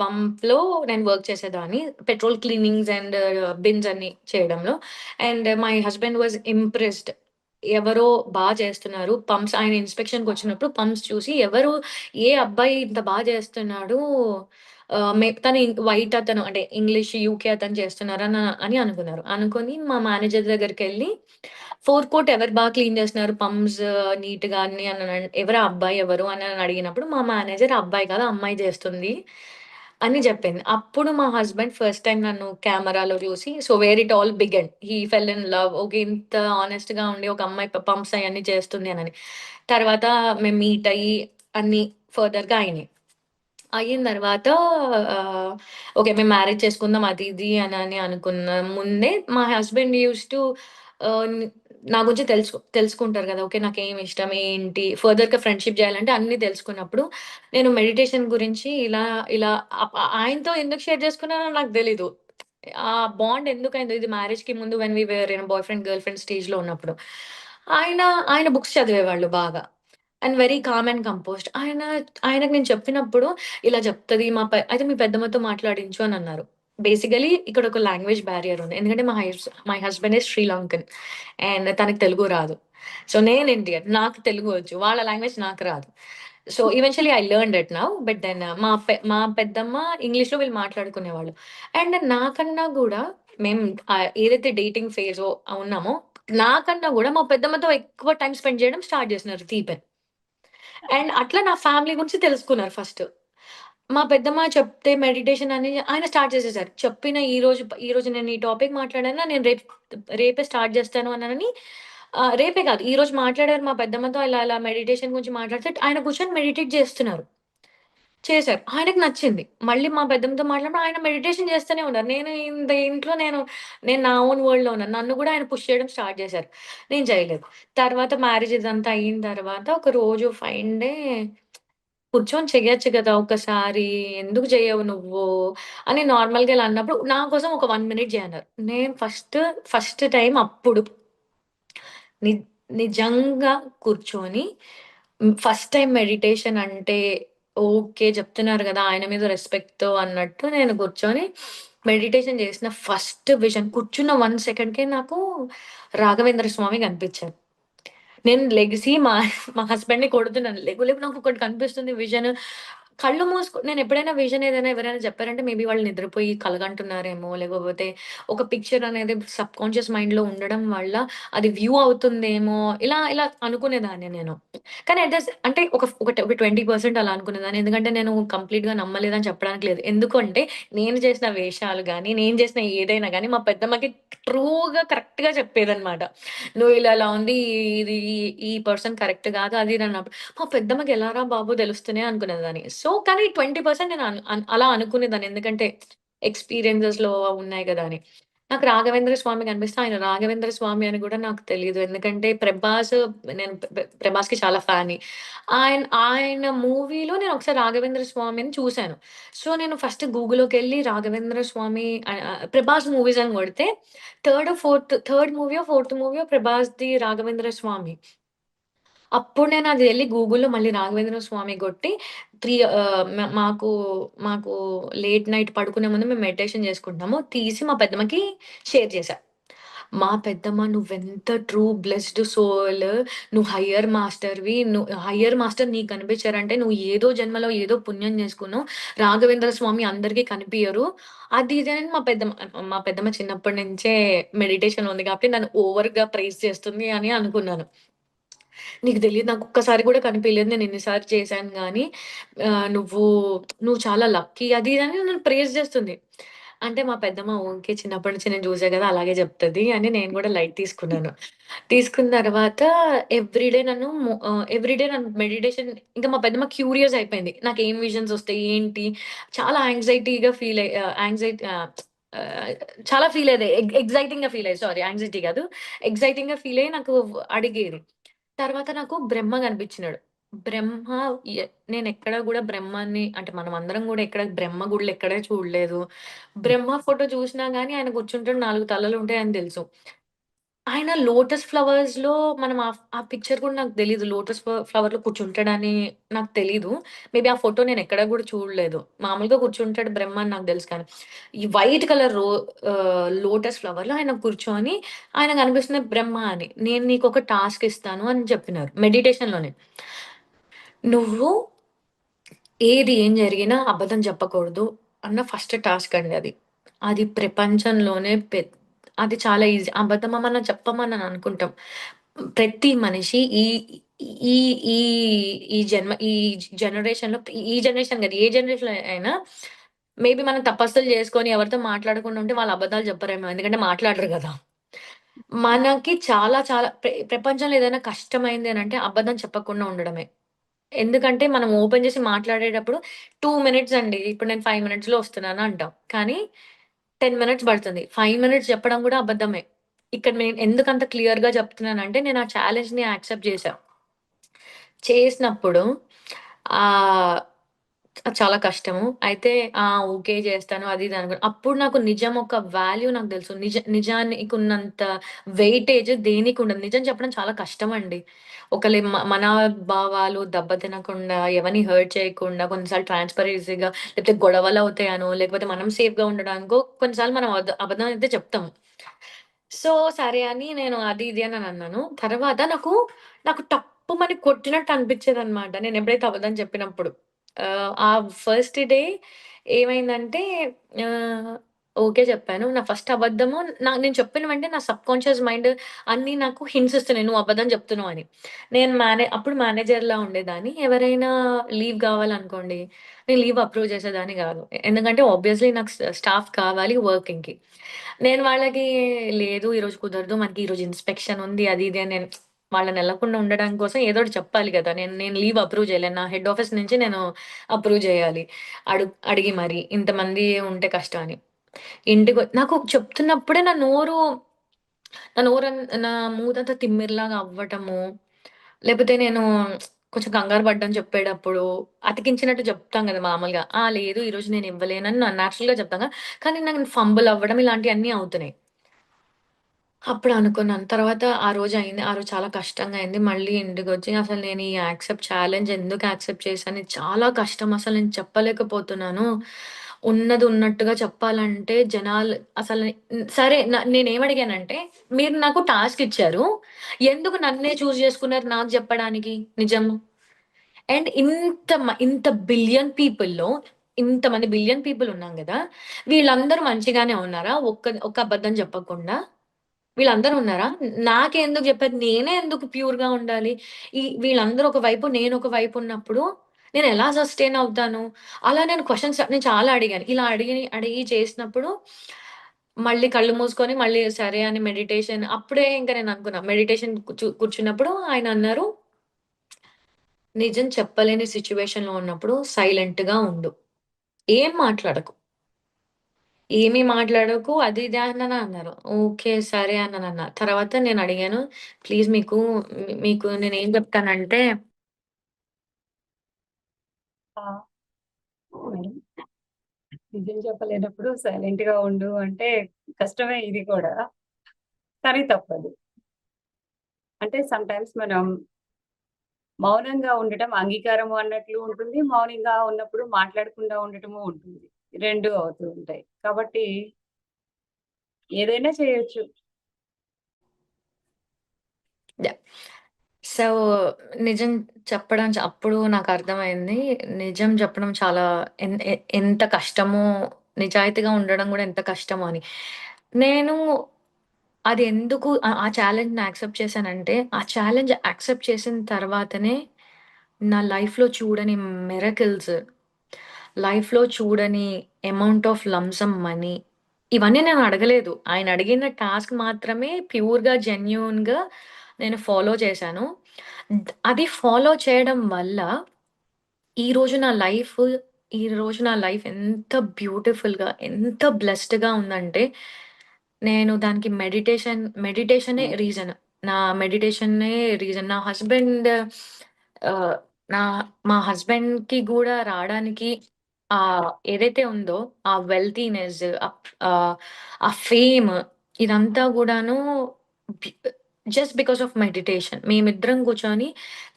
పంప్‌లో నేను వర్క్ చేసేదాన్ని. పెట్రోల్ క్లీనింగ్స్ అండ్ బిన్స్ అన్నీ చేయడంలో. And my husband was impressed. ఎవరో చేస్తున్నారు. ఆయన ఇన్స్‌పెక్షన్‌కొచ్చినప్పుడు పంప్స్ చూసి ఏ అబ్బాయి ఇంత చేస్తున్నాడు తను వైట్ అతను అంటే ఇంగ్లీష్ యూకే అతను చేస్తున్నారని అనుకున్నారు. అనుకోని మా మేనేజర్ దగ్గరికెళ్ళి ఫోర్ కోట్ ఎవరు క్లీన్ చేస్తున్నారు పంప్స్ నీట్‌గా అన్ని ఎవరు ఆ అబ్బాయి ఎవరు అని అడిగినప్పుడు మా మేనేజర్ అబ్బాయి కాదు అమ్మాయి చేస్తుంది అని చెప్పింది. అప్పుడు మా హస్బెండ్ ఫస్ట్ టైమ్ నన్ను కెమెరాలో చూసి so where it all began. He fell in love. Okay. ఇంత హానెస్ట్‌గా ఉండి ఒక అమ్మాయి పంప్స్ అయన్నీ చేస్తుంది అనని. తర్వాత మేము మీట్ అయ్యి అన్నీ ఫర్దర్‌గా అయినాయి. అయిన తర్వాత ఆహ్, ఓకే. మేము మ్యారేజ్ చేసుకుందాం అది ఇది అనని అనుకున్న ముందే మా హస్బెండ్ యూజ్డ్ టు ఆహ్, న్ నా గురించి తెలుసుకుంటారు గదా! ఓకే. నాకేమి ఇష్టం, ఏంటి ఫర్దర్‌గా ఫ్రెండ్‌షిప్ జేయాలంటే అన్నీ తెలుసుకున్నప్పుడు, నేను మెడిటేషన్ గురించి ఇలా ఆయనతో ఎందుకు షేర్ చేసుకున్నానో నాకు తెలీదు. ఆ బాండ్ ఎందుకయిందో ఇది మ్యారేజ్‌కి ముందు when we were in boy friend, girl friend స్టేజ్‌లో ఉన్నప్పుడు. ఆయన, ఆయన బుక్స్ చదివేవాళ్ళు బాగా. And very calm and composed. ఆయనకి నేను చెప్పినప్పుడు ఇలా చెప్తది అయితే మీ పెద్దమ్మతో మాట్లాడించు అనన్నారు. బేసికల్లీ ఇక్కడ ఒక లాంగ్వేజ్ బ్యారియర్ ఉంది. ఎందుకంటే my husband is Sri Lankan and తనకి తెలుగు రాదు. సో నేను ఇండియన్. నాకు తెలుగు వచ్చు. వాళ్ళ లాంగ్వేజ్ నాకు రాదు. So eventually I learned it now. But then మా పెద్దమ్మ ఇంగ్లీష్‌లో వీళ్ళు మాట్లాడుకునేవాళ్ళు. అండ్ నాకన్నా గూడా మేము ఏదైతే డేటింగ్ ఫేజో ఉన్నామో, నాకన్నా గూడా మా పెద్దమ్మతో ఎక్కువ టైమ్ స్పెండ్ చేయడం స్టార్ట్ చేసినారు దీపెన్. అండ్ అట్లా నా ఫ్యామిలీ గురించి తెలుసుకున్నారు ఫస్ట్. మా పెద్దమ్మ చెప్తే మెడిటేషన్ అని ఆయన స్టార్ట్ చేసేసారు. ఈ రోజు నేను ఈ టాపిక్ మాట్లాడానా నేను రేపే స్టార్ట్ చేస్తాను అన్నానని రేపే కాదు ఈరోజు మాట్లాడారు మా పెద్దమ్మతో ఇలా మెడిటేషన్ గురించి మాట్లాడితే ఆయన కూర్చొని మెడిటేట్ చేస్తున్నారు. చేశారు. ఆయనకి నచ్చింది. మళ్ళీ మా పెద్దమ్మతో మాట్లాడినప్పుడు ఆయన మెడిటేషన్ చేస్తూనే ఉన్నారు. నేను ఇంట్లో నేను నా ఓన్ వరల్డ్‌లో ఉన్నాను. నన్ను కూడా ఆయన పుష్ చేయడం స్టార్ట్ చేశారు. నేను చేయలేదు. తర్వాత మ్యారేజ్ ఇదంతా అయిన తర్వాత ఒక రోజు ఫైన్ డే కూర్చొని చెయ్యొచ్చు గదా! ఒక్కసారి ఎందుకు చెయ్యవు నువ్వు? అని నార్మల్‌గా ఇలా అన్నప్పుడు నా కోసం ఒక 1 మినిట్ జేయన్నారు. నేను ఫస్ట్ టైమ్ అప్పుడు ని నిజంగా కూర్చొని ఫస్ట్ టైమ్ మెడిటేషన్ అంటే ఓకే. చెప్తున్నారు గదా! ఆయన మీద రెస్పెక్ట్‌తో అన్నట్టు నేను కూర్చొని మెడిటేషన్ చేసిన ఫస్ట్ విజన్ కూర్చున్న 1 సెకండ్‌కే నాకు రాఘవేంద్ర స్వామి కనిపించారు. నేను లెగిసి మా హస్బెండ్‌ని కొడుతున్నాను. లెగు లెగు నాకొకటి కనిపిస్తుంది విజన్. కళ్ళు నేనెప్పుడైనా విజన్ ఏదైనా ఎవరైనా చెప్పారంటే మేబీ వాళ్ళు నిద్రపోయి కలగంటున్నారేమో, లేకపోతే ఒక పిక్చర్ అనేది సబ్‌కాన్షియస్ మైండ్‌లో ఉండడం వల్ల అది వ్యూ అవుతుందేమో, ఇలా అనుకునేదాన్ని నేను. కానీ అట్ ద అంటే ఒక 20% అలా అనుకునేదాన్ని. ఎందుకంటే నేను కంప్లీట్‌గా నమ్మలేదని చెప్పడానికి లేదు. ఎందుకంటే నేను చేసిన వేషాలు గాని, నేను చేసిన ఏదైనా గాని మా పెద్దమ్మకి ట్రూగా కరెక్ట్‌గా చెప్పేదన్నమాట. నువ్వు ఇలా ఉంది. ఇది ఈ పర్సన్ కరెక్ట్ కాదు. అది ఇది అన్నప్పుడు, మా పెద్దమ్మకి ఎలారా బాబు తెలుస్తూనే అనుకునేదాన్ని. సో, కానీ 20% నేను అలా అనుకునేదాన్ని. ఎందుకంటే ఎక్స్‌పీరియన్సెస్‌లో ఉన్నాయి గదా! అని. నాకు రాఘవేంద్ర స్వామి కనిపిస్తే ఆయన రాఘవేంద్ర స్వామి అని గూడా నాకు తెలీదు. ఎందుకంటే నేను 'ప్రభాస్‌కి' చాలా ఫ్యాన్‌ని. ఆయన మూవీలో నేను ఒకసారి రాఘవేంద్ర స్వామిని చూసాను. సో, నేను ఫస్ట్ గూగుల్‌లోకెళ్ళి రాఘవేంద్ర స్వామి 'ప్రభాస్' మూవీస్ అని కొడితే థర్డ్ మూవీయో, ఫోర్త్ మూవీయో 'ప్రభాస్‌ది' 'రాఘవేంద్ర స్వామి.' అప్పుడు నేనది ఎళ్లి గూగుల్‌లో మళ్ళీ 'రాఘవేంద్ర స్వామి' కొట్టి 3 ఆహ్, మ మాకు మాకు లేట్ నైట్ పడుకునే ముందు మేము మెడిటేషన్ చేసుకుంటాము. తీసి మా పెద్దమ్మకి షేర్ చేశా. మా పెద్దమ్మ నువ్వెంత ట్రూ బ్లెస్డ్ సోల్. నువ్వు హయ్యర్ మాస్టర్‌వి. హయ్యర్ మాస్టర్ నీకు కనిపించారంటే నువ్వు ఏదో జన్మలో ఏదో పుణ్యం చేసుకున్నావు. రాఘవేంద్ర స్వామి అందరికీ కనిపియరు. అది ఇది అని మా పెద్దమ్మ చిన్నప్పటి నుంచే మెడిటేషన్‌లో ఉంది కాబట్టి నన్ను ఓవర్‌గా ప్రైజ్ చేస్తుంది అని అనుకున్నాను. నీకు తెలీదు నాకొక్కసారి కూడా కనిపియలేదు. నేను ఎన్ని సార్లు చేశాను గానీ నువ్వు నువ్వు చాలా లక్కీ అది ఇది అని నన్ను ప్రైజ్ చేస్తుంది. అంటే మా పెద్దమ్మ ఓకే. చిన్నప్పటి నుంచి నేను చూసా గదా! అలాగే చెప్తది అని నేను గూడా లైట్ తీసుకున్నాను. తీసుకున్న తర్వాత ఎవ్రీడే నన్ను మెడిటేషన్ ఇంకా మా పెద్దమ్మ క్యూరియస్ అయిపోయింది. నాకేం విజన్స్ ఒస్తాయి? ఏంటి? చాలా యాంక్సైటీగా ఫీల్ అయ్యి ఆహ్, చాలా ఫీల్ అయ్యేది. ఎక్సైటింగ్‌గా ఫీల్ అయ్యేది. సారీ యాంక్సైటీ గాదు. ఎక్సైటింగ్‌గా ఫీల్ అయ్యి నాకు అడిగేది. తర్వాత నాకు బ్రహ్మ కనిపించినాడు. బ్రహ్మ ఎ నేనెక్కడ గూడా బ్రహ్మాన్ని అంటే మనమందరం గూడా ఎక్కడ బ్రహ్మ గుడిలో ఎక్కడ చూడలేదు. బ్రహ్మ ఫోటో చూసినా గాని ఆయన కూర్చుంటాడు 4 తలలుంటాయని తెలుసు. ఆయన లోటస్ ఫ్లవర్స్‌లో మనం ఆ పిక్చర్ కూడా నాకు తెలీదు. లోటస్ ఫ్లవర్‌లో కూర్చుంటాడని నాకు తెలీదు. మేబీ ఆ ఫోటో నేనెక్కడ గూడా చూడలేదు. మామూలుగా కూర్చుంటాడు బ్రహ్మ అని నాకు తెలుసు కానీ, ఈ వైట్ కలర్ లోటస్ ఫ్లవర్‌లో ఆయన కూర్చొని ఆయన కనిపిస్తుంది బ్రహ్మ అని. నేను నీకొక టాస్క్ ఇస్తాను అని చెప్పినారు మెడిటేషన్‌లోనే. నువ్వు ఏం జరిగినా అబద్ధం చెప్పకూడదు అన్న ఫస్ట్ టాస్క్ అండి అది. అది ప్రపంచంలోనే అది చాలా ఈజీ. అబద్ధమేమన్నా చెప్పమని అనుకుంటాం. ప్రతి మనిషి ఈ ఈ ఈ ఈ జనరేషన్‌లో ఈ జనరేషన్ కాదు ఏ జనరేషన్‌లో అయినా మేబీ మనం తపస్సులు చేసుకొని ఎవరితో మాట్లాడకుండా ఉంటే వాళ్ళు అబద్ధాలు చెప్పరేమో. ఎందుకంటే మాట్లాడరు గదా! మనకి చాలా చాలా ప్రపంచంలో ఏదైనా కష్టమైంది అనంటే అబద్ధం చెప్పకుండా ఉండడమే. ఎందుకంటే మనం ఓపెన్ చేసి మాట్లాడేటప్పుడు 2 మినిట్స్ అండి. ఇప్పుడు నేను 5 మినిట్స్‌లో వస్తున్నాను అంటాం. కానీ 10 మినిట్స్ పడుతుంది. 5 మినిట్స్ చెప్పడం కూడా అబద్ధమే. ఇక్కడ నేను ఎందుకంత క్లియర్‌గా చెప్తున్నానంటే నేను ఆ ఛాలెంజ్‌ని యాక్సెప్ట్ చేశా. చేసినప్పుడు ఆహ్, చాలా కష్టము. అయితే ఓకే చేస్తాను అది ఇది అప్పుడు నాకు నిజం ఒక వాల్యూ నాకు తెలుసు. నిజానికున్నంత వెయిటేజ్ దేనికుండదు. నిజం చెప్పడం చాలా కష్టమండి. ఒకళ్ళ మనోభావాలు దెబ్బతినకుండా, ఎవరిని హర్ట్ చేయకుండా, కొన్నిసార్లు ట్రాన్స్‌పరెన్సీ‌గా లేకపోతే గొడవలవుతాయనో, లేకపోతే మనం సేఫ్‌గా ఉండడానికో కొన్నిసార్లు మనం అబద్ధం అయితే చెప్తాం. సో, సరే అని నేను అది ఇది అని అన్నాను. తర్వాత నాకు టప్పుమని కొట్టినట్టు అనిపిచ్చేదనమాట. నేనెప్పుడైతే అబద్ధం చెప్పినప్పుడు. ఆ ఫస్ట్ డే ఏమైందంటే ఆహ్, ఓకే చెప్పాను. నా ఫస్ట్ అబద్ధము నేను చెప్పిన వెంటనే నా సబ్‌కాన్షియస్ మైండ్ అన్నీ నాకు హింట్స్ ఇస్తున్నాయి. నువ్వు అబద్ధం చెప్తున్నావు అని. నేను అప్పుడు మేనేజర్‌లా ఉండేదాన్ని. ఎవరైనా లీవ్ కావాలనుకోండి, నేను లీవ్ అప్రూవ్ చేసేదాన్ని గాదు. ఎందుకంటే ఆబ్వియస్‌లీ నాకు స్టాఫ్ కావాలి వర్కింగ్‌కి. నేను వాళ్ళకి లేదు ఈరోజు కుదరదు. మనకి ఈరోజు ఇన్స్‌పెక్షన్ ఉంది. అది ఇది అని నేను వాళ్ళనెళ్ళకుండా ఉండడం కోసం ఏదో ఒకటి చెప్పాలి గదా! నేను నేను లీవ్ అప్రూవ్ చేయలేను. నా హెడ్ ఆఫీస్ నుంచి నేను అప్రూవ్ చేయాలి. అడిగి మరి ఇంతమంది ఉంటే కష్టం అని. నాకు చెప్తున్నప్పుడే నా మూతంతా తిమ్మిరిలాగా అవ్వటము, లేపోతే నేను కొంచెం కంగారు పడ్డం చెప్పేటప్పుడు, అతికించినట్టు చెప్తాం గదా! మామూలుగా. లేదు ఈరోజు నేను ఇవ్వలేనని నేచురల్‌గా చెప్తాం కదా! కానీ నాకు ఫంబుల్ అవ్వడం ఇలాంటియన్నీ అవుతున్నాయి. అప్పుడు అనుకున్నాను. తర్వాత ఆ రోజు అయింది. ఆ రోజు చాలా కష్టంగా అయింది. మళ్ళీ ఇంటికొచ్చి అసలు నేను ఈ ఛాలెంజ్ ఎందుకు యాక్సెప్ట్ చేశాను? ఇది చాలా కష్టం. అసలు నేను చెప్పలేకపోతున్నాను. ఉన్నది ఉన్నట్టుగా చెప్పాలంటే అసలు సరే నేనేమడిగానంటే, మీరు నాకు టాస్క్ ఇచ్చారు. ఎందుకు నన్నే చేసుకున్నారు నాకు చెప్పడానికి నిజం? అండ్ ఇంత బిలియన్ పీపుల్‌లో ఇంతమంది బిలియన్ పీపుల్ ఉన్నాం గదా! వీళ్ళందరూ మంచిగానే ఉన్నారా? ఒక్క అబద్ధం చెప్పకుండా? వీళ్ళందరూ ఉన్నారా? నాకే ఎందుకు జెప్పారు? నేనే ఎందుకు ప్యూర్‌గా ఉండాలి? వీళ్ళందరూ ఒక వైపు, నేనొక వైపు ఉన్నప్పుడు నేనెలా సస్టైన్ అవుతాను? అలా నేను చాలా అడిగాను. ఇలా అడిగి చేసినప్పుడు మళ్ళీ కళ్ళు మూసుకొని మళ్ళీ సరే అని మెడిటేషన్ అప్పుడే ఇంక నేననుకున్నా. మెడిటేషన్ కూర్చున్నప్పుడు ఆయనన్నారు, "నిజం చెప్పలేని సిట్యుయేషన్‌లో ఉన్నప్పుడు సైలెంట్‌గా ఉండు. ఏం మాట్లాడకు." ఏమి మాట్లాడకు అది ఇది అని అన్నారు. ఓకే. సరే అన్నానన్న. తర్వాత నేనడిగాను, ప్లీజ్ మీకు నేనేం చెప్తానంటే ఆ! మేడం. నిజం చెప్పలేనప్పుడు సైలెంట్‌గా ఉండు అంటే కష్టమే ఇది కూడా. కానీ తప్పదు. అంటే సమ్‌టైమ్స్ మనం మౌనంగా ఉండటం అంగీకారము అన్నట్లు ఉంటుంది. మౌనంగా ఉన్నప్పుడు మాట్లాడకుండా ఉండటము ఉంటుంది. 2 అవుతూ ఉంటాయి. కాబట్టి ఏదైనా చేయొచ్చు. యాహ్! సో, నిజం చెప్పడం అప్పుడు నాకర్థమైంది. నిజం చెప్పడం చాలా ఎంత కష్టమో, నిజాయితీగా ఉండడం గూడా ఎంత కష్టమో అని. నేను అది ఎందుకు ఆ ఛాలెంజ్‌ని యాక్సెప్ట్ చేశానంటే, ఆ ఛాలెంజ్ యాక్సెప్ట్ చేసిన తర్వాతనే నా లైఫ్‌లో చూడని మిరకిల్స్, లైఫ్‌లో చూడని అమౌంట్ ఆఫ్ లంప్ మనీ ఇవన్నీ నేను అడగలేదు. ఆయన అడిగిన టాస్క్ మాత్రమే ప్యూర్‌గా, జెన్యూన్‌గా నేను ఫాలో చేశాను. అది ఫాలో చేయడం వల్ల ఈరోజు నా లైఫ్ ఈరోజు నా లైఫ్ ఎంత బ్యూటిఫుల్‌గా, ఎంత బ్లెస్డ్‌గా ఉందంటే, నేను దానికి మెడిటేషనే రీజన్. నా మెడిటేషనే రీజన్. నా హస్బెండ్ ఆహ్, నా మా హస్బెండ్‌కి గూడా రాడానికి ఏదైతే ఉందో ఆ వెల్తీనెస్ ఆ ఫేమ్ ఇదంతా గూడాను be just because of meditation. మేమిద్దరం కూర్చొని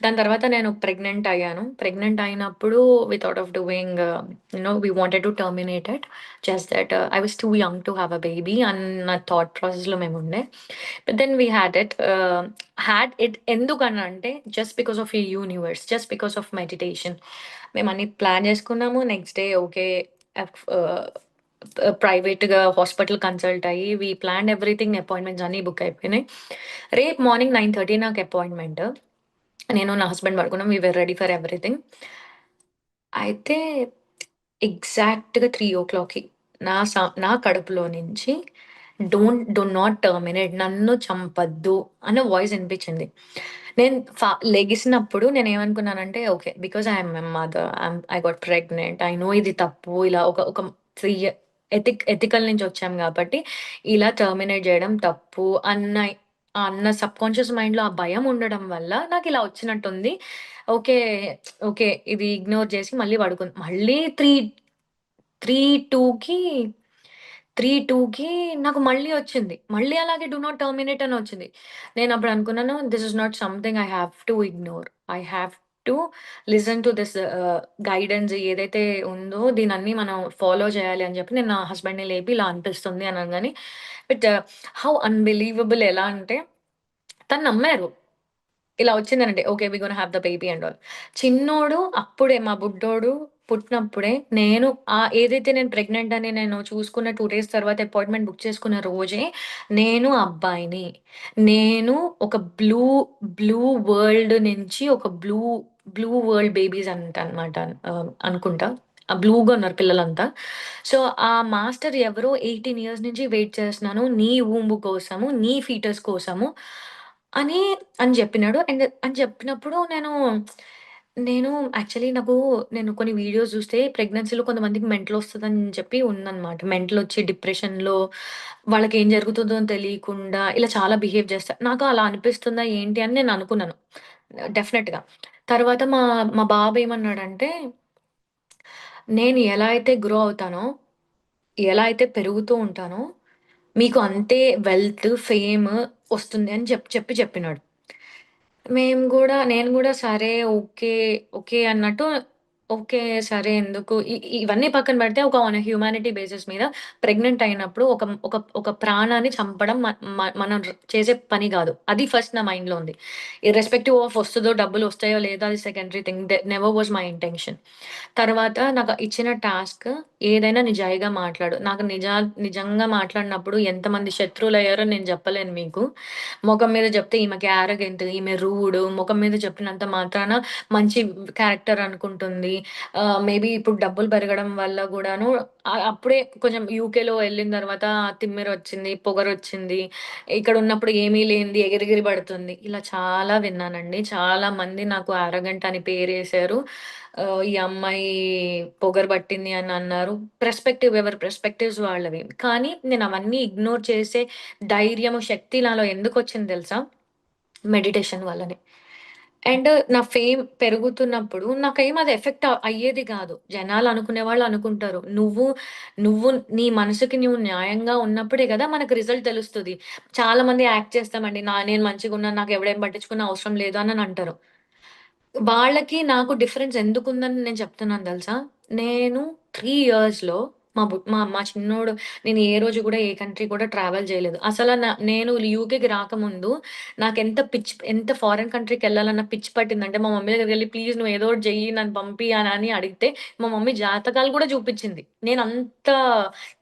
దాని తర్వాత నేను ప్రెగ్నెంట్ అయ్యాను. ప్రెగ్నెంట్ అయినప్పుడు we thought of doing we wanted to terminate it. Just that I was too young to have a baby అన్న థాట్ ప్రాసెస్‌లో మేముండే. But then we had it ఎందుకనంటే just because of a universe, just because of meditation. మేమన్నీ plan చేసుకున్నాము. Next day okay. F ah, ప్రైవేట్‌గా hospital consult అయ్యి planned everything appointments అన్నీ book అయిపోయినాయి. రేపు మార్నింగ్ 9:30 నాకు అపాయింట్‌మెంట్. నేను నా హస్బెండ్ పడుకున్నాం. వి వర్ రెడీ ఫర్ ఎవ్రీథింగ్. అయితే ఎగ్జాక్ట్‌గా 3:00కి నా కడుపులో నుంచి డు నాట్ టర్మినేట్ నన్ను చంపొద్దు అన్న వాయిస్ ఇనిపించింది. నేను లెగిసినప్పుడు నేనేమనుకున్నానంటే okay. Because I'm a mother. I got pregnant. I know ఇది తప్పు. ఇలా ఒక ఒక 3 ఎథికల్ నుంచి వచ్చాం కాబట్టి ఇలా టర్మినేట్ చేయడం తప్పు అన్న సబ్‌కాన్షియస్ మైండ్‌లో ఆ భయం ఉండడం వల్ల నాకిలా వచ్చినట్టుంది. ఓకే. ఓకే. ఇది ఇగ్నోర్ చేసి మళ్ళీ మళ్ళీ 3:02కి 3:02కి నాకు మళ్ళీ వచ్చింది. మళ్ళీ అలాగే డు నాట్ టర్మినేట్ అని వచ్చింది. నేనప్పుడు అనుకున్నాను this is not something I have to ignore. I have to listen to this guidance ఏదైతే ఉందో దీనన్నీ మనం ఫాలో చేయాలి అని చెప్పి నేను నా హస్బెండ్‌ని లేపి ఇలా అనిపిస్తుంది అనంగానే బట్ హౌ అన్‌బిలీవబుల్ ఎలా అంటే తను నమ్మారు. ఇలా వచ్చిందనంటే, okay. We gonna have the baby and all. చిన్నోడు అప్పుడే మా బుడ్డోడు పుట్టినప్పుడే నేను ఏదైతే నేను ప్రెగ్నెంట్ అని నేను చూసుకున్న 2 డేస్ తర్వాత అపాయింట్‌మెంట్ బుక్ చేసుకున్న రోజే నేను అబ్బాయిని. నేను ఒక బ్లూ వరల్డ్ నుంచి ఒక బ్లూ వరల్డ్ బేబీస్ అంటనమాట అనుకుంటా. బ్లూగా ఉన్నారు పిల్లలంతా. సో, ఆ మాస్టర్ ఎవరో 18 ఇయర్స్ నుంచి వెయిట్ చేస్తున్నాను. నీ ఊంబ్ కోసము, నీ ఫీటస్ కోసము అని అని జెప్పినాడు. అని చెప్పినప్పుడు నేను యాక్చువల్లీ నేను కొన్ని వీడియోస్ జూస్తే ప్రెగ్నెన్సీలో కొంతమందికి మెంటలొస్తదని చెప్పి ఉందనమాట. మెంటలొచ్చి డిప్రెషన్‌లో వాళ్ళకేం జరుగుతుందో తెలియకుండా ఇలా చాలా బిహేవ్ చేస్తారు. నాకు అలా అనిపిస్తుందా ఏంటి అని నేను అనుకున్నాను. డెఫినెట్‌గా. తర్వాత మా మా బాబు ఏమన్నాడంటే, "నేను ఎలా అయితే గ్రో అవుతానో, ఎలా అయితే పెరుగుతూ ఉంటానో, మీకు అంతే వెల్త్, ఫేమ్ వస్తుంది" అని చెప్పినాడు. నేను గూడా సరే, ఓకే, ఓకే అన్నట్టు ఓకే. సరే ఎందుకు ఇవన్నీ పక్కన పెడితే ఒక ఆన్ ఎ హ్యూమానిటీ బేసిస్ మీద ప్రెగ్నెంట్ అయినప్పుడు ఒక ప్రాణాన్ని చంపడం మనం చేసే పని గాదు. అది ఫస్ట్ నా మైండ్‌లో ఉంది. ఇర్రెస్పెక్టివ్ ఆఫ్ వస్తదో డబ్బులొస్తాయో లేదో అది secondary thing. Never was my intention. తర్వాత నాకు ఇచ్చిన టాస్క్ ఏదైనా నిజాయిగా మాట్లాడు. నాకు నిజంగా మాట్లాడినప్పుడు ఎంతమంది శత్రువులయ్యారో నేను జెప్పలేను మీకు. మొఖం మీద జెప్తే ఈమెకి యారగెంట్, ఈమె రూడ్, మొఖం మీద చెప్పినంత మాత్రాన మంచి క్యారెక్టర్ అనుకుంటుంది. మేబీ ఇప్పుడు డబ్బులు పెరగడం వల్ల గూడాను అప్పుడే కొంచెం యూకేలో ఎళ్ళిన తర్వాత తిమ్మిరొచ్చింది, పొగరొచ్చింది. ఇక్కడున్నప్పుడు ఏమీ లేనిది ఎగిరెగిరి పడుతుంది. ఇలా చాలా విన్నానండి. చాలా మంది నాకు యారగంట్ అని పేరేశారు. ఈ అమ్మాయి పొగరు పట్టింది అని అన్నారు. ఎవరి పర్స్పెక్టివ్స్ వాళ్ళవి. కానీ నేనవన్నీ ఇగ్నోర్ చేసే ధైర్యము, శక్తి నాలో ఎందుకొచ్చింది తెలుసా? మెడిటేషన్ వల్లనే. అండ్ నా ఫేమ్ పెరుగుతున్నప్పుడు నాకేం అది ఎఫెక్ట్ అయ్యేది గాదు. జనాలు అనుకునేవాళ్ళు అనుకుంటారు. నువ్వు నీ మనసుకి నువ్వు న్యాయంగా ఉన్నప్పుడే గదా! మనకు రిజల్ట్ తెలుస్తది. చాలా మంది యాక్ట్ చేస్తామండి. నేను మంచిగున్నాను. నాకు ఎవడేం పట్టించుకున్న అవసరం లేదు అని అంటారు. వాళ్ళకి నాకు డిఫరెన్స్ ఎందుకుందని నేను చెప్తున్నాను తెలుసా? నేను 3 ఇయర్స్‌లో మా చిన్నోడు నేను ఏ రోజు కూడా ఏ కంట్రీ కూడా ట్రావెల్ చేయలేదు. నేను యూకేకి రాకముందు ఎంత ఫారిన్ కంట్రీకి వెళ్ళాలన్న పిచ్చి పట్టిందంటే మా మమ్మీ దగ్గరికి వెళ్ళి ప్లీజ్ నువ్వు ఏదో ఒకటి చెయ్యి నన్ను పంపి అని అడిగితే మా మమ్మీ జాతకాలు కూడా చూపించింది. నేను అంత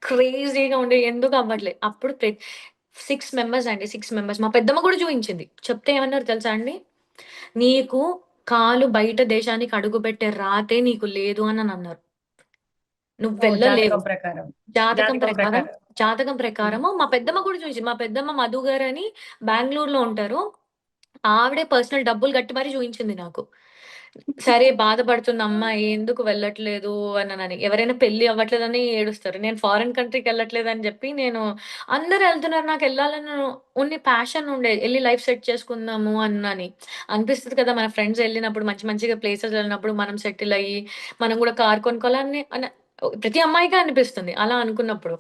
క్రేజీగా ఉండే ఎందుకు అవ్వట్లే అప్పుడు 6 మెంబర్స్ అండి, 6 మెంబర్స్. మా పెద్దమ్మ కూడా చూపించింది. చెప్తే ఏమన్నారు తెలుసా అండి? నీకు కాలు బయట దేశానికి అడుగుపెట్టే రాతే నీకు లేదు అని అన్నారు. నువ్వు ఓ వెళ్ళలేవు. జాతకం ప్రకారం. జాతకం జాతకం ప్రకారం ప్రకారం. జాతకం ప్రకారము మా పెద్దమ్మ కూడా చూయించింది. మా పెద్దమ్మ మధు గారని బెంగుళూరులో ఉంటారు. ఆవిడే పర్సనల్ డబ్బులు కట్టి మరి చూయించింది నాకు. సరే బాధపడుతుంది అమ్మాయి ఎందుకు వెళ్ళట్లేదు అననని. ఎవరైనా పెళ్లి అవ్వట్లేదని ఏడుస్తారు. నేను ఫారిన్ కంట్రీకెళ్ళట్లేదని జెప్పి అందరూ ఎళ్తున్నారు నాకెళ్ళాలని ప్యాషన్ ఉండే. ఎళ్లి లైఫ్ సెట్ చేసుకుందాము అని. అనిపిస్తది కదా! మన ఫ్రెండ్స్ ఎళ్ళినప్పుడు మంచి మంచిగా ప్లేసెస్ వెళ్ళినప్పుడు మనం సెటిల్ అయ్యి, మనం గూడా కార్ కొనుక్కోవాలని ప్రతి అమ్మాయికి అనిపిస్తుంది. అలా అనుకున్నప్పుడు.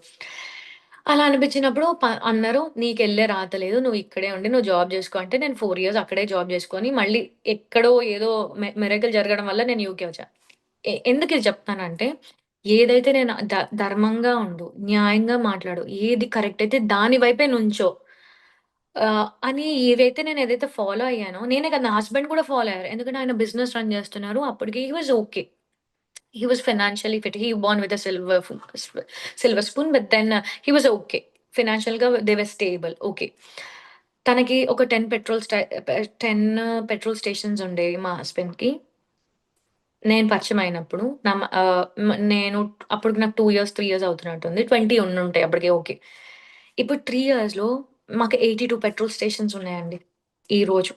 అలా అనిపించినప్పుడు అన్నారు, "నీకెళ్ళే రాత లేదు. నువ్వు ఇక్కడే ఉండి నువ్వు జాబ్ జేసుకో" అంటే నేను 4 ఇయర్స్ అక్కడే జాబ్ జేసుకొని మళ్ళీ ఎక్కడో ఏదో మిరకిల్ జరగడం వల్ల నేను యూకే వచ్చా. ఎందుకు ఇది చెప్తానంటే, ఏదైతే నేను ధర్మంగా ఉండు, న్యాయంగా మాట్లాడు, ఏది కరెక్ట్ అయితే దాని వైపే నుంచో అని ఏదైతే ఫాలో అయ్యానో, నేనే కాదు నా హస్బెండ్ కూడా ఫాలో అయ్యారు. ఎందుకంటే ఆయన బిజినెస్ రన్ చేస్తున్నారు. అప్పటికి he was okay. He was financially fit. He born with a silver spoon, but then he was okay. Financial‌గా they were stable. Okay. తనకి ఒక 10 పెట్రోల్ స్టేషన్స్ ఉండేవి మా హస్బెండ్‌కి. నేను పరిచయం అయినప్పుడు. నేను అప్పటికి నాకు 2 ఇయర్స్, 3 ఇయర్స్ అవుతున్నట్టుంది. 20 ఉండుంటాయి అప్పటికి ఓకే. ఇప్పుడు 3 ఇయర్స్‌లో మాకు 82 పెట్రోల్ స్టేషన్స్ ఉన్నాయండి. ఈ రోజు.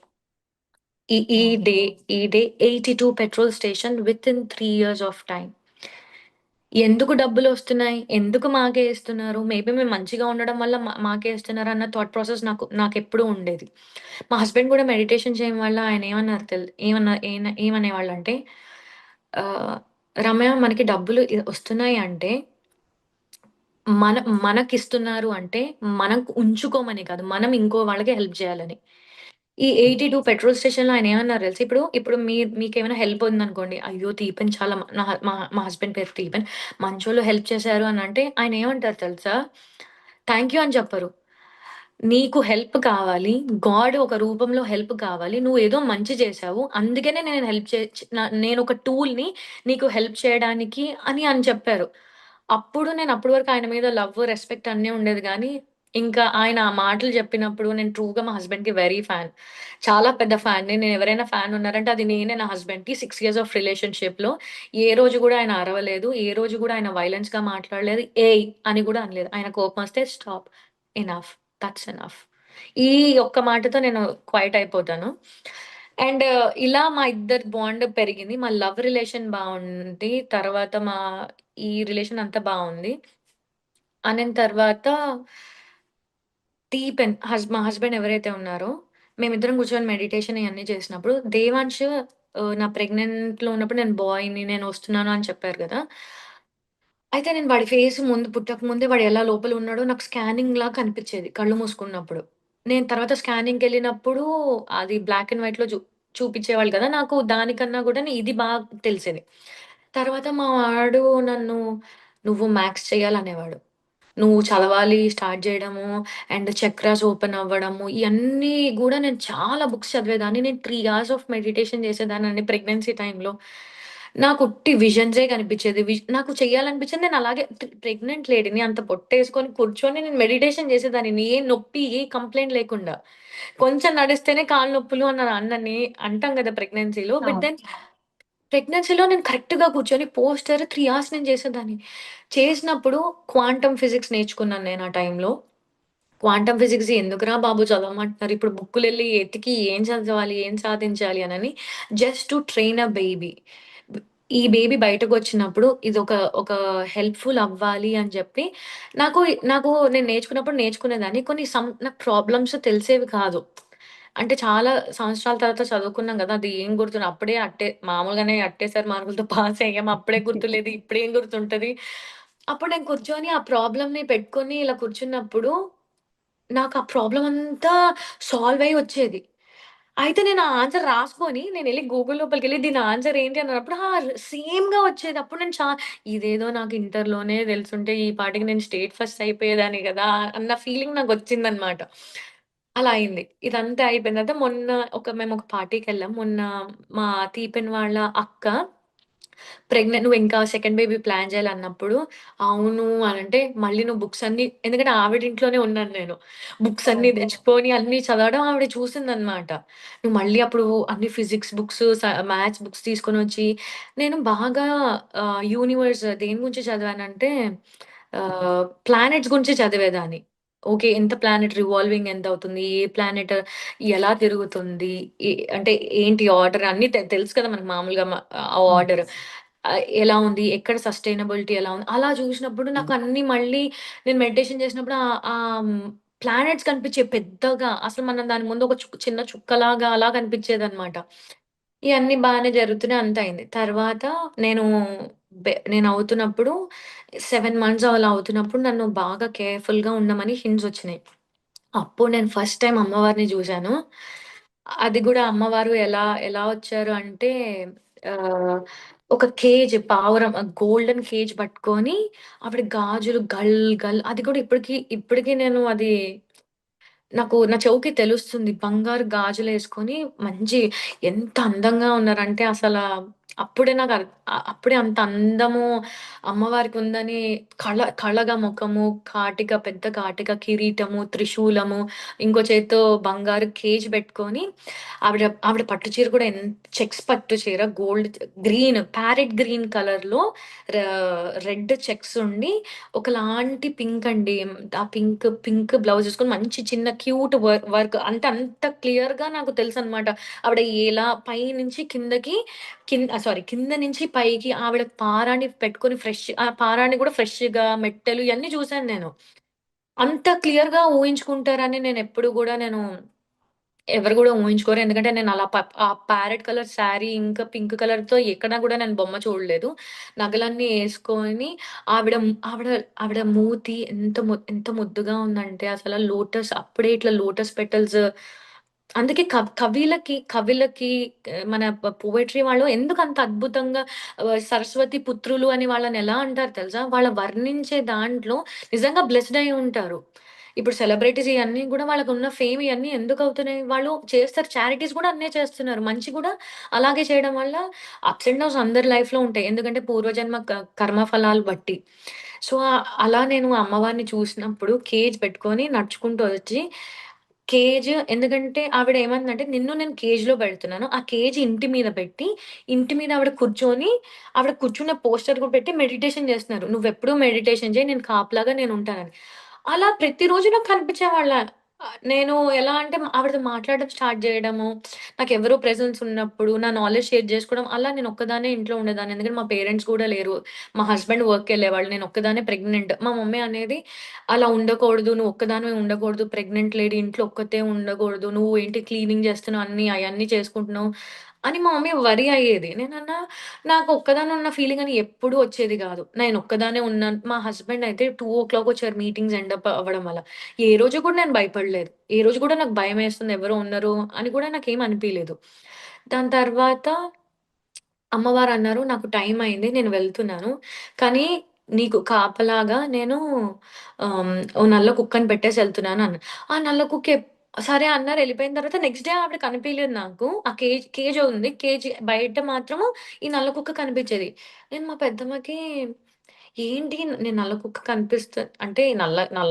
ఈ ఈ డే ఓహో! ఈ day 82 petrol station within 3 years of time. ఎందుకు డబ్బులొస్తున్నాయి? ఎందుకు మాకే ఇస్తున్నారు? మేబీ మేము మంచిగా ఉండడం వల్ల మాకే ఇస్తున్నారు అన్న థాట్ ప్రాసెస్ నాకెప్పుడూ ఉండేది. మా హస్బెండ్ గూడా మెడిటేషన్ చేయడం వల్ల ఆయన ఏమన్నారు ఏమనేవాళ్ళంటే ఆహ్, "రమ్య మనకి డబ్బులు వస్తున్నాయి అంటే మన మనకిస్తున్నారు అంటే మనం ఉంచుకోమని కాదు. మనం ఇంకో వాళ్ళకి హెల్ప్ జేయాలని." ఈ 82 పెట్రోల్ స్టేషన్‌లో ఆయనేమన్నారు తెలుసా? ఇప్పుడు మీకేమైనా హెల్ప్ ఉందనుకోండి. అయ్యో! దీపెన్ చాలా మ నా మా మా హస్బెండ్ పేరు దీపెన్. మంచోళ్ళు హెల్ప్ చేశారు అనంటే ఆయనేమంటారు తెలుసా? థాంక్ యూ అని చెప్పరు. నీకు హెల్ప్ కావాలి. గాడ్ ఒక రూపంలో హెల్ప్ కావాలి. నువ్వేదో మంచి చేశావు. అందుకనే నేను హెల్ప్ చే చ్ న నేనొక టూల్‌ని నీకు హెల్ప్ చేయడానికి అని చెప్పారు. నేను అప్పటి వరకు ఆయన మీద లవ్, రెస్పెక్ట్ అన్నీ ఉండేది గానీ, ఇంకా ఆయన ఆ మాటలు చెప్పినప్పుడు నేను ట్రూగా మా హస్బెండ్‌కి వెరీ ఫ్యాన్. చాలా పెద్ద ఫ్యాన్‌ని. నేనెవరైనా ఫ్యాన్ ఉన్నారంటే అది నేనే నా హస్బెండ్‌కి. 6 ఇయర్స్ ఆఫ్ రిలేషన్‌షిప్‌లో ఏ రోజు గూడా ఆయన అరవలేదు. ఏ రోజు గూడా ఆయన వయలెన్స్‌గా మాట్లాడలేదు. ఏయ్! అని గూడా అనలేదు. ఆయన కోపమొస్తే స్టాప్. ఎనఫ్. That's enough. ఈ ఒక్క మాటతో నేను క్వైట్ అయిపోతాను. అండ్ ఇలా మా ఇద్దరి బాండ్ పెరిగింది. మా లవ్ రిలేషన్ బావుంది. తర్వాత ఈ రిలేషన్ అంతా బావుంది. అనిన తర్వాత మా హస్బెండ్ ఎవరైతే ఉన్నారో, మేమిద్దరం కూర్చొని మెడిటేషన్ ఇయన్నీ చేసినప్పుడు, దేవాంష్ నా ప్రెగ్నెంట్‌లో ఉన్నప్పుడు నేను బాయ్‌ని, నేను వస్తున్నాను అని చెప్పారు గదా! అయితే నేను వాడి ఫేస్ ముందు పుట్టకముందే వాడు ఎలా లోపల ఉన్నాడో నాకు స్కానింగ్‌లా కనిపిచ్చేది కళ్ళు మూసుకున్నప్పుడు. నేను తర్వాత స్కానింగ్‌కెళ్ళినప్పుడు అది బ్లాక్ అండ్ వైట్‌లో చూపిచ్చేవాళ్ళు కదా! నాకు దానికన్నా గూడా ఇది తెలిసేది. తర్వాత మా వాడు నన్ను "నువ్వు మ్యాథ్స్ చెయ్యాలనేవాడు. నువ్వు చదవాలి స్టార్ట్ జేయడము అండ్ చక్రాస్ ఓపెన్ అవ్వడము, ఇయన్నీ గూడా నేను చాలా బుక్స్ చదివేదాన్ని. నేను 3 అవర్స్ ఆఫ్ మెడిటేషన్ చేసేదాన్నండి ప్రెగ్నెన్సీ టైమ్‌లో. నాకు ఉట్టి విజన్సే కనిపిచ్చేది. నాకు చెయ్యాలనిపిచ్చేది నేను అలాగే ప్రెగ్నెంట్ లేడీని అంత పొట్టేసుకొని కూర్చొని నేను మెడిటేషన్ చేసేదాన్ని. ఏ నొప్పి, ఏ కంప్లెయింట్ లేకుండా. కొంచెం నడిస్తేనే కాళ్ళు నొప్పులు అన్నని అంటాం గదా! ప్రెగ్నెన్సీలో. బట్ అవును. దెన్ ప్రెగ్నెన్సీలో నేను కరెక్ట్‌గా కూర్చొని పోస్టర్ 3 అవర్స్ నేను చేసేదాన్ని. చేసినప్పుడు క్వాంటమ్ ఫిజిక్స్ నేర్చుకున్నాను నేను ఆ టైంలో. క్వాంటమ్ ఫిజిక్స్ ఎందుకురా బాబు చదవమంటున్నారు. ఇప్పుడు బుక్కులెళ్లి ఎతికి ఏం చదవాలి? ఏం సాధించాలి అనని just to train a baby. ఈ బేబీ బయటకొచ్చినప్పుడు ఒక హెల్ప్‌ఫుల్ అవ్వాలి అని చెప్పి నాకు నాకు నేను నేర్చుకునేదాన్ని. నాకు ప్రాబ్లమ్స్ తెలిసేవి కాదు. అంటే చాలా సంవత్సరాల తర్వాత చదువుకున్నాం గదా! అది ఏం అప్పుడే మామూలుగానే అట్టేసారు మార్కులతో పాస్ అయ్యాం. అప్పుడే గుర్తులేదు. ఇప్పుడేం గుర్తుంటది. అప్పుడు నేను కూర్చొని ఆ ప్రాబ్లమ్‌ని పెట్టుకొని ఇలా కూర్చున్నప్పుడు నాకు ఆ ప్రాబ్లమ్ అంతా సాల్వ్ అయ్యి వచ్చేది. అయితే నేను ఆ ఆన్సర్ రాసుకొని నేనెళ్ళి గూగుల్ లోపలికెళ్ళి దీని ఆన్సర్ ఏంటి అన్నప్పుడు సేమ్‌గా వచ్చేది. అప్పుడు నేను ఇదేదో నాకు ఇంటర్‌లోనే తెలిసుంటే ఈ పాటికి నేను స్టేట్ ఫస్ట్ అయిపోయేదాన్ని గదా! అన్న ఫీలింగ్ నాకొచ్చిందనమాట. అలా అయింది. ఇదంతా అయిపోయిన తర్వాత మేమొక పార్టీకెళ్ళాం. మొన్న మా తీపిన వాళ్ళ అక్క నువ్వు ఇంకా సెకండ్ బేబీ ప్లాన్ చేయాలన్నప్పుడు, అవును అనంటే, మళ్ళీ నువ్వు బుక్స్ అన్నీ ఎందుకంటే ఆవిడ ఇంట్లోనే ఉన్నాను నేను. బుక్స్ అన్నీ ఓహో! తెచ్చుకొని అన్నీ చదవడం ఆవిడ చూసిందనమాట. నువ్వు మళ్ళీ అప్పుడు అన్ని ఫిజిక్స్ బుక్స్, మ్యాథ్స్ బుక్స్ తీసుకొనొచ్చి నేను బాగా యూనివర్స్ దేని గురించి చదివానంటే ప్లానెట్స్ గురించి చదివేదాన్ని. ఓకే. ఎంత ప్లానెట్ రివాల్వింగ్ ఎంతవుతుంది? ఏ ప్లానెట్ ఎలా తిరుగుతుంది? అంటే ఏంటి ఆర్డర్ అన్నీ తెలుసు కదా! మనకు మామూలుగా ఆ ఆర్డర్. యెస్. ఎలా ఉంది? ఎక్కడ సస్టైనబిలిటీ ఎలా ఉంది? అలా చూసినప్పుడు నాకు అన్నీ మళ్ళీ నేను మెడిటేషన్ చేసినప్పుడు ప్లానెట్స్ కనిపించాయి పెద్దగా. అసలు మనం దాని ముందు ఒక చిన్న చుక్కలాగా అలా కనిపించేదనమాట. ఇయన్నీ బానే జరుగుతున్నాయి. అంతా అయింది. తర్వాత నేను నేనవుతున్నప్పుడు 7 మంత్స్ అలా అవుతున్నప్పుడు నన్ను బాగా కేర్‌ఫుల్‌గా ఉండమని హింట్స్ వచ్చినాయి. అప్పుడు నేను ఫస్ట్ టైమ్ అమ్మవారిని చూసాను. అది గూడా అమ్మవారు ఎలా ఎలా వచ్చారు అంటే ఆహ్, ఒక పావురం గోల్డెన్ కేజ్ పట్టుకొని ఆవిడ గాజులు గల్ గల్ అది కూడా ఇప్పటికి నేను అది నా చెవుకి తెలుస్తుంది. బంగారు గాజులేసుకొని మంచి ఎంత అందంగా ఉన్నారంటే అప్పుడే అప్పుడే అంత అందము అమ్మవారికుందని కళగా మొఖము, పెద్ద కాటిక, కిరీటము, త్రిశూలము, ఇంకో చేత్తో బంగారు కేజ్ బెట్టుకొని ఆవిడ పట్టు చీర కూడా చెక్స్ పట్టు చీర ప్యారెట్ గ్రీన్ కలర్‌లో ర రెడ్ చెక్స్ ఉండి ఒకలాంటి పింక్ అండి. ఆ పింక్ బ్లౌజ్ ఏసుకొని మంచి చిన్న క్యూట్ వర్క్ అంటే అంత క్లియర్‌గా నాకు తెలుసనమాట. ఆవిడ ఎలా పైనుంచి కిందకి కింద నుంచి పైకి ఆవిడ పారాణి పెట్టుకొని ఆ పారాణి గూడా ఫ్రెష్‌గా మెట్టెలు ఇయన్నీ చూసాను నేను. అంత క్లియర్‌గా ఊహించుకుంటారని నేను ఎవరు గూడా ఊహించుకోరు. ఎందుకంటే నేను అలా ఆ ప్యారెట్ కలర్ శారీ ఇంకా పింక్ కలర్‌తో ఎక్కడ గూడా నేను బొమ్మ చూడలేదు. నగలన్నీ యేసుకొని ఆవిడ ఆవిడ ఆవిడ మూతి ఎంత ముద్దుగా ఉందంటే అసల అప్పుడే ఇట్లా లోటస్ పెటల్స్ అందుకే కవులకి మన పోయెట్రీ వాళ్ళు ఎందుకంత అద్భుతంగా సరస్వతి పుత్రులు అని వాళ్ళని ఎలా అంటారు తెలుసా? వర్ణించే దాంట్లో నిజంగా బ్లెస్డ్ అయ్యి ఉంటారు. ఇప్పుడు సెలబ్రిటీస్ ఇయన్నీ గూడా వాళ్ళకున్న ఫేమ్ ఇయన్నీ ఎందుకవుతున్నాయి? వాళ్ళు చేస్తారు. చారిటీస్ గూడా అన్నే చేస్తున్నారు. మంచి గూడా అలాగే చేయడం వల్ల అప్స్ అండ్ డౌన్స్ అందరి లైఫ్‌లో ఉంటాయి. ఎందుకంటే పూర్వజన్మ కర్మ ఫలాలు బట్టి. సో, అలా నేను అమ్మవారిని చూసినప్పుడు కేజ్ పెట్టుకొని నడుచుకుంటూ వచ్చి ఎందుకంటే ఆవిడ ఏమందంటే, నిన్ను నేను కేజ్‌లో పెడుతున్నాను. ఆ కేజ్ ఇంటి మీద పెట్టి, ఇంటి మీద ఆవిడ కూర్చున్న పోస్టర్ కూడా పెట్టి మెడిటేషన్ చేస్తున్నారు. "నువ్వెప్పుడు మెడిటేషన్ చెయి. నేను కాపలాగా నేనుంటానని." అలా ప్రతిరోజు నాకు కనిపించేవాళ్ళ. నేను ఎలా అంటే ఆవిడతో మాట్లాడడం స్టార్ట్ జేయడము, నాకెవరో ప్రెజెన్స్ ఉన్నప్పుడు నా నాలెడ్జ్ షేర్ జేసుకోవడం, అలా నేనొక్కదాన్నే ఇంట్లో ఉండేదాన్ని. ఎందుకంటే మా పేరెంట్స్ గూడా లేరు. మా హస్బెండ్ వర్క్‌కెళ్ళేవాళ్ళు. నేనొక్కదాన్నే ప్రెగ్నెంట్. మా మమ్మీ అనేది, "అలా ఉండకూడదు. నువ్వు ఒక్కదానివే ఉండకూడదు. ప్రెగ్నెంట్ లేడీ ఇంట్లో ఒక్కతే ఉండకూడదు. నువ్వు ఏంటి క్లీనింగ్ చేస్తున్నావు అయన్నీ చేసుకుంటున్నావు" అని మా మమ్మీ వరీ అయ్యేది. నేనన్నా నాకు ఒక్కదాన్నే ఉన్న ఫీలింగ్ అని ఎప్పుడూ వచ్చేది గాదు. నేనొక్కదాన్నే ఉన్నాను. మా హస్బెండ్ అయితే 2:00 వచ్చారు మీటింగ్స్ ఎండ్ అప్ అవ్వడం వల్ల. ఏ రోజు కూడా నేను భయపడలేదు. ఏ రోజు కూడా నాకు భయమేస్తుంది ఎవరో ఉన్నరు అని కూడా నాకేం అనిపియలేదు. దాని తర్వాత అమ్మవారన్నారు, "నాకు టైం అయింది. నేను వెళ్తున్నాను. కానీ నీకు కాపలాగా నేను ఓ నల్ల కుక్కని పెట్టేసి ఎళ్తున్నాను" అన్నా. ఆ నల్ల కుక్క సరే అన్నారు. ఎళ్ళిపోయిన తర్వాత నెక్స్ట్ డే ఆవిడ కనిపియలేదు నాకు. ఆ కేజ్ ఉంది. బయట మాత్రము ఈ నల్ల కుక్క కనిపించేది. నేను మా పెద్దమ్మకి ఏంటి నేను నల్ల కుక్క అంటే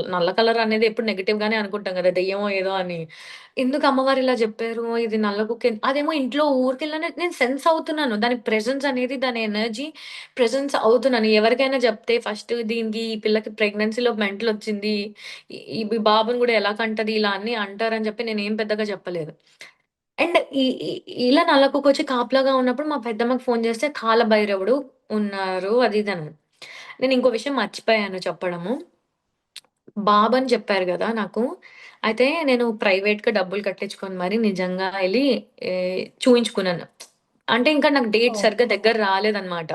నల్ల కలర్ అనేది ఎప్పుడు నెగెటివ్ గానే అనుకుంటాం గదా! దెయ్యమో ఏదో అని. ఎందుకు అమ్మవారు ఇలా జెప్పారు? ఇది నల్ల కుక్కే అదేమో ఇంట్లో ఊరికెళ్ళగానే నేను సెన్స్ అవుతున్నాను. దాని ప్రెజెన్స్ అనేది దాని ఎనర్జీ ప్రెజెన్స్ అవుతున్నాను. ఎవరికైనా జెప్తే ఫస్ట్ ఈ పిల్లకి ప్రెగ్నెన్సీలో మెంటలొచ్చింది. ఈ బాబుని గూడా ఎలా కంటది ఇలా అన్నీ అంటారని జెప్పి నేనేం పెద్దగా చెప్పలేదు. అండ్ ఈ ఈ ఇలా నల్ల కుక్కొచ్చి కాపలాగా ఉన్నప్పుడు మా పెద్దమ్మకి ఫోను జేస్తే కాలభైరవుడు ఉన్నారు అది ఇది అన్నారు. నేను ఇంకో విషయం మర్చిపోయాను చెప్పడము. బాబని జెప్పారు గదా! నాకు. అయితే నేను ప్రైవేట్‌గా డబ్బులు కట్టించుకొని మరి నిజంగా చూయించుకున్నాను. అంటే ఇంకా నాకు డేట్ ఓహ్! సరిగ్గా దగ్గర రాలేదన్నమాట.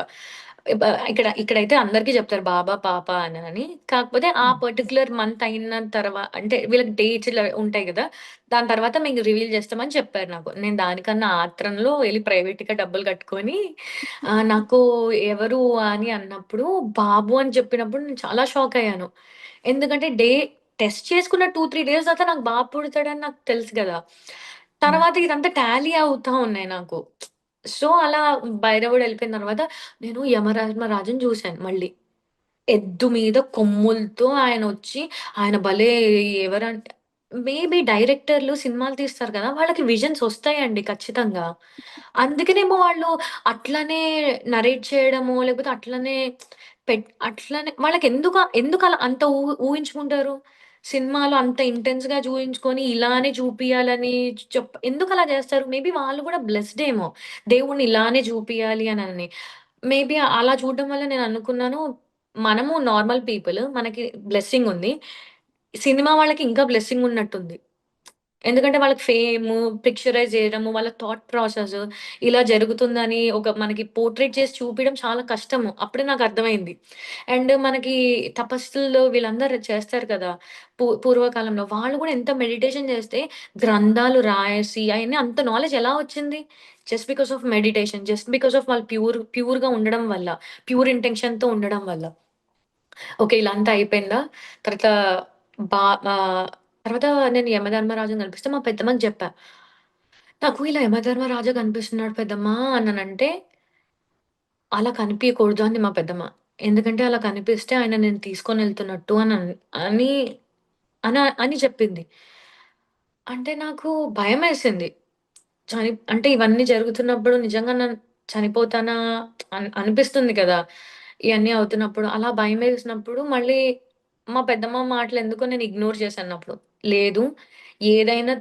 ఇక్కడైతే అందరికీ చెప్తారు బాబా, పాప అని. కాకపోతే ఆ పర్టిక్యులర్ మంత్ అయిన అంటే వీళ్ళకి డేట్స్ ఇలా ఉంటాయి గదా! దాని తర్వాత మీకు రివీల్ చేస్తామని చెప్పారు నాకు. నేను దానికన్నా ఆత్రంలో ఎళ్లి ప్రైవేట్‌గా డబ్బులు కట్టుకొని నాకు ఎవరు అని అన్నప్పుడు బాబు అని చెప్పినప్పుడు నేను చాలా షాక్ అయ్యాను. ఎందుకంటే టెస్ట్ చేసుకున్న 2, 3 డేస్ తర్వాత నాకు బాబు పుడతాడని నాకు తెలుసు గదా! తర్వాత ఇదంతా టాలీ అవుతా ఉన్నాయి నాకు. సో, అలా భైరవుడు ఎళ్ళిపోయిన తర్వాత నేను యమధర్మరాజుని జూసాను మళ్ళీ. ఎద్దు మీద కొమ్ములతో ఆయనొచ్చి ఆయన భలే ఎవరంటే మేబీ డైరెక్టర్లు సినిమాలు తీస్తారు కదా! వాళ్ళకి విజన్స్ ఒస్తాయండి ఖచ్చితంగా. అందుకనేమో వాళ్ళు అట్లనే నరేట్ చేయడమో, లేకపోతే అట్లనే అట్లనే ఎందుకలా అంత ఊహించుకుంటారు? సినిమాలో అంత ఇంటెన్స్‌గా చూయించుకొని ఇలానే చూపియాలని ఎందుకలా జేస్తారు? మేబీ వాళ్ళు గూడా బ్లెస్డ్ ఏమో. దేవుడిని ఇలానే చూపియాలి అనని. మేబీ అలా చూడడం వల్ల నేననుకున్నాను మనము నార్మల్ పీపుల్. మనకి బ్లెస్సింగ్ ఉంది. సినిమా వాళ్ళకి ఇంకా బ్లెస్సింగ్ ఉన్నట్టుంది. ఎందుకంటే వాళ్ళకి ఫేము, పిక్చరైజ్ జేయడము, వాళ్ళ థాట్ ప్రాసెస్ ఇలా జరుగుతుందని మనకి పోర్ట్రేట్ చేసి చూపియడం చాలా కష్టము. అప్పుడే నాకర్థమైంది. అండ్ మనకి తపస్సులు వీళ్ళందరూ చేస్తారు కదా! పూర్వకాలంలో వాళ్ళు గూడా ఎంత మెడిటేషన్ చేస్తే గ్రంథాలు రాసి అయన్నీ అంత నాలెడ్జ్ ఎలా వచ్చింది? Just because of meditation. Just because of వాళ్ళు ప్యూర్‌గా ఉండడం వల్ల. ప్యూర్ ఇంటెన్షన్‌తో ఉండడం వల్ల. ఓకే. ఇలా అంతా అయిపోయిందా? తర్వాత బా ఆహ్, తర్వాత నేను యమధర్మరాజుని కనిపిస్తే మా పెద్దమ్మకి జెప్పా. నాకు ఇలా యమధర్మరాజు కనిపిస్తున్నాడు పెద్దమ్మా అన్నానంటే, అలా కనిపియకూడదు అంది మా పెద్దమ్మ. ఎందుకంటే అలా కనిపిస్తే ఆయన నేను తీసుకొనెళ్తున్నట్టు అని అని చెప్పింది. అంటే నాకు భయమేసింది. అంటే ఇవన్నీ జరుగుతున్నప్పుడు నిజంగా చనిపోతానా అనిపిస్తుంది కదా! ఇయన్నీ అవుతున్నప్పుడు. అలా భయమేసినప్పుడు మళ్ళీ మా పెద్దమ్మ మాటలెందుకో నేను ఇగ్నోర్ చేశానప్పుడు. లేదు, ఏదైనా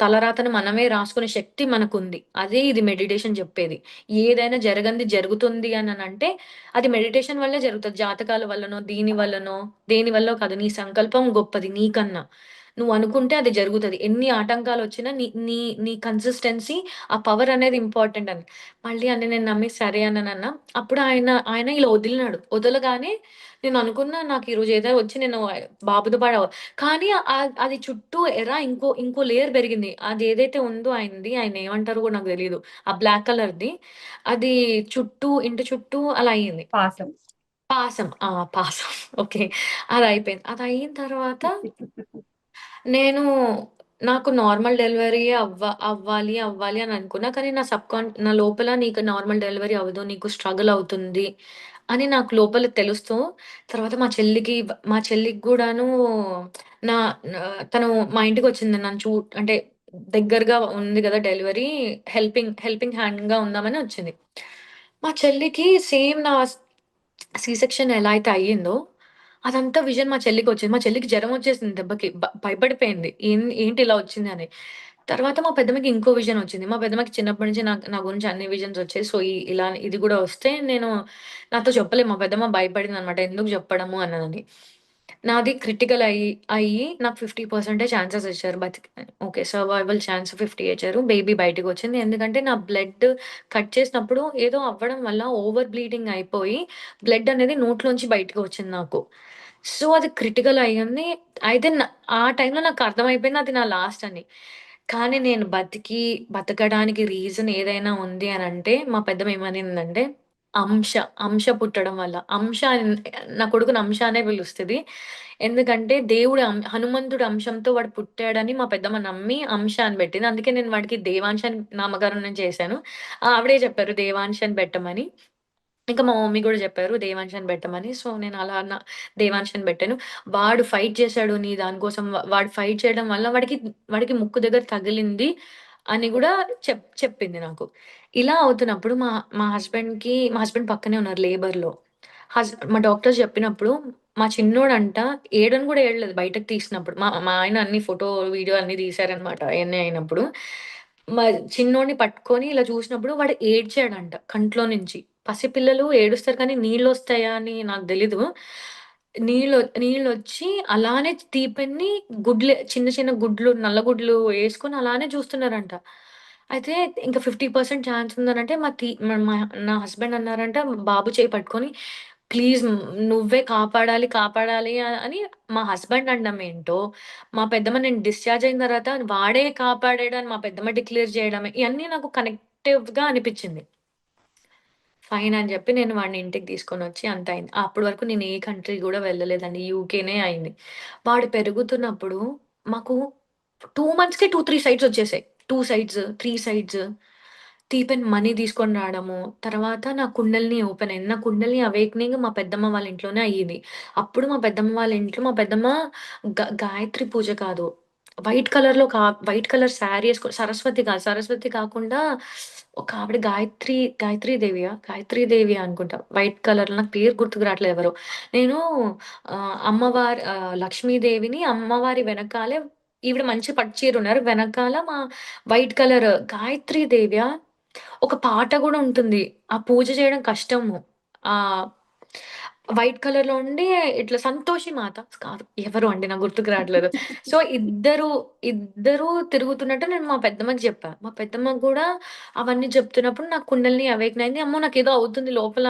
తలరాతను మనమే రాసుకునే శక్తి మనకుంది. అదే ఇది మెడిటేషన్ చెప్పేది. ఏదైనా జరగంది జరుగుతుంది అననంటే అది మెడిటేషన్ వల్లే జరుగుతది. జాతకాల వల్లనో, దీని వల్లనో, దేని వల్లో కాదు. నీ సంకల్పం గొప్పది నీకన్నా. నువ్వనుకుంటే అది జరుగుతది. ఎన్ని ఆటంకాలొచ్చినా నీ నీ నీ కన్సిస్టెన్సీ, ఆ పవర్ అనేది ఇంపార్టెంట్ అని. మళ్ళీ అని నేను నమ్మి సరే అన్నానన్నా. అప్పుడు ఆయన ఇలా వదిలినాడు. వదలగానే నేననుకున్నా నాకు ఈరోజు ఏదో వచ్చి నేను బాబుతో కానీ అది చుట్టూ ఇంకో లేయర్ పెరిగింది. అదేదైతే ఉందో ఆయన ఏమంటారో కూడా నాకు తెలీదు. ఆ బ్లాక్ కలర్‌ది అది ఇంటి చుట్టూ అలా అయింది. పాసం. పాసం. పాసం. ఓకే. అదయిపోయింది. అదయిన తర్వాత నేను నాకు నార్మల్ డెలివరీయే అవ్వాలి అని అనుకున్నా. కానీ నా లోపల నీకు నార్మల్ డెలివరీ అవ్వదు. నీకు స్ట్రగుల్ అవుతుంది అని నాకు లోపల తెలుస్తూ తర్వాత మా చెల్లికి గూడాను నా నా తను మా ఇంటికొచ్చింది నన్ను అంటే దగ్గరగా ఉంది గదా! డెలివరీ హెల్పింగ్ హ్యాండ్‌గా ఉందామని వచ్చింది. మా చెల్లికి సేమ్ సి సెక్షన్ ఎలా అయితే అయ్యిందో, అదంతా విజన్ మా చెల్లికొచ్చింది. మా చెల్లికి జరమొచ్చేసింది దెబ్బకి. భయపడిపోయింది. ఏంటి ఇలా వచ్చిందని. తర్వాత మా పెద్దమ్మకి ఇంకో విజన్ వచ్చింది. మా పెద్దమ్మకి చిన్నప్పటి నుంచి నా గురించి అన్ని విజన్స్ వచ్చాయి. సో, ఇలా ఇది గూడా వస్తే నాతో చెప్పలే. మా పెద్దమ్మ భయపడిందనమాట. ఎందుకు చెప్పడము అన్నదని. నాది క్రిటికల్ అయ్యి నాకు 50% ఛాన్సెస్ ఇచ్చారు ఓకే. సర్వైవల్ ఛాన్స్ 50 ఇచ్చారు. బేబీ బయటికొచ్చింది. ఎందుకంటే నా బ్లడ్ కట్ చేసినప్పుడు ఏదో అవ్వడం వల్ల ఓవర్ బ్లీడింగ్ అయిపోయి బ్లడ్ అనేది నోట్లోంచి బయటకి వచ్చింది నాకు. సో, అది క్రిటికల్ అయ్యింది. అయితే ఆ టైంలో నాకు అర్థమైపోయింది అది నా లాస్ట్ అని. కానీ నేను బతకడానికి రీజన్ ఏదైనా ఉంది అనంటే మా పెద్దమ్మ ఏమనిందంటే అంశ, అంశ పుట్టడం వల్ల. నా కొడుకుని అంశ అనే పిలుస్తది. ఎందుకంటే హనుమంతుడి అంశంతో వాడు పుట్టాడని మా పెద్దమ్మ నమ్మి అంశ అని పెట్టింది. అందుకే నేను వాడికి దేవాంశ్ అని నామకరణం చేశాను. ఆవిడే చెప్పారు దేవాంశ్ అని పెట్టమని. ఇంకా మా మమ్మీ గూడా జెప్పారు దేవాంష్ అని పెట్టమని. సో, నేను అలా దేవాంష్ అని పెట్టాను. వాడు ఫైట్ చేశాడు నీ దాని కోసం. వాడు ఫైట్ చేయడం వల్ల వాడికి ముక్కు దగ్గర తగిలింది అని గూడా చెప్పింది నాకు. ఇలా అవుతున్నప్పుడు మా హస్బెండ్ పక్కనే ఉన్నారు లేబర్‌లో. మా డాక్టర్స్ చెప్పినప్పుడు మా చిన్నోడంట ఏడని గూడా ఏడలేదు బయటకి తీసినప్పుడు. మా మా ఆయన అన్ని ఫోటో, వీడియో అన్నీ తీశారనమాట అయన్నీ అయినప్పుడు. మా చిన్నోడిని పట్టుకొని ఇలా చూసినప్పుడు వాడు ఏడ్చాడంట కంట్లో నుంచి. పసిపిల్లలు ఏడుస్తారు కానీ నీళ్ళొస్తాయా అని నాకు తెలీదు. నీళ్ళొచ్చి అలానే చిన్న చిన్న గుడ్లు, నల్ల గుడ్లు యేసుకొని అలానే చూస్తున్నారంట. అయితే ఇంకా 50% ఛాన్స్ ఉందనంటే మా నా హస్బెండ్ అన్నారంట బాబు చేయి పట్టుకొని, "ప్లీజ్ నువ్వే కాపాడాలి, కాపాడాలి" అని మా హస్బెండ్ అనడం ఏంటో, మా పెద్దమ్మ నేను డిశ్చార్జ్ అయిన తర్వాత వాడే కాపాడాడు అని మా పెద్దమ్మ డిక్లేర్ చేయడమే, ఇయన్నీ నాకు కనెక్టివ్‌గా అనిపిచ్చింది. ఫైన్ అని జెప్పి నేను వాడిని ఇంటికి తీసుకొనొచ్చి అంతా అయింది. అప్పటి వరకు నేను ఏ కంట్రీ గూడా వెళ్ళలేదండి. యూకేనే అయింది. వాడు పెరుగుతున్నప్పుడు మాకు 2 మంత్స్‌కే 2, 3 సైట్స్ ఒచ్చేసాయి. 2 సైట్స్, 3 సైట్స్. టీపెన్ మనీ తీసుకొని రావడము. తర్వాత నా కుండలిని ఓపెన్ అయింది. నా కుండలిని అవేకెనింగ్ మా పెద్దమ్మ వాళ్ళ ఇంట్లోనే అయ్యింది. అప్పుడు మా పెద్దమ్మ వాళ్ళ ఇంట్లో మా పెద్దమ్మ గాయత్రి పూజ కాదు. వైట్ కలర్ శారీ సరస్వతి కాదు. సరస్వతి కాకుండా ఒక ఆవిడ గాయత్రి దేవియా? గాయత్రి దేవి అనుకుంటా. వైట్ కలర్‌లో నాకు పేరు గుర్తుకు రావట్లేదు ఎవరో. నేను లక్ష్మీదేవిని అమ్మవారి వెనకాలే ఈవిడ మంచి పట్టు చీర ఉన్నారు. వెనకాల వైట్ కలర్ గాయత్రి దేవియా? ఒక పాట గూడా ఉంటుంది. ఆ పూజ చేయడం కష్టము. ఆహ్, వైట్ కలర్‌లో ఉండి ఇట్లా సంతోషి మాత కాదు. ఎవరో అండి నాకు గుర్తుకు రావట్లేదు. సో, ఇద్దరు తిరుగుతున్నట్టు నేను మా పెద్దమ్మకి జెప్పా. మా పెద్దమ్మకి గూడా అవన్నీ చెప్తున్నప్పుడు నాకు కుండలిని అవేకెన్ అయింది. అమ్మో! నాకేదో అవుతుంది లోపల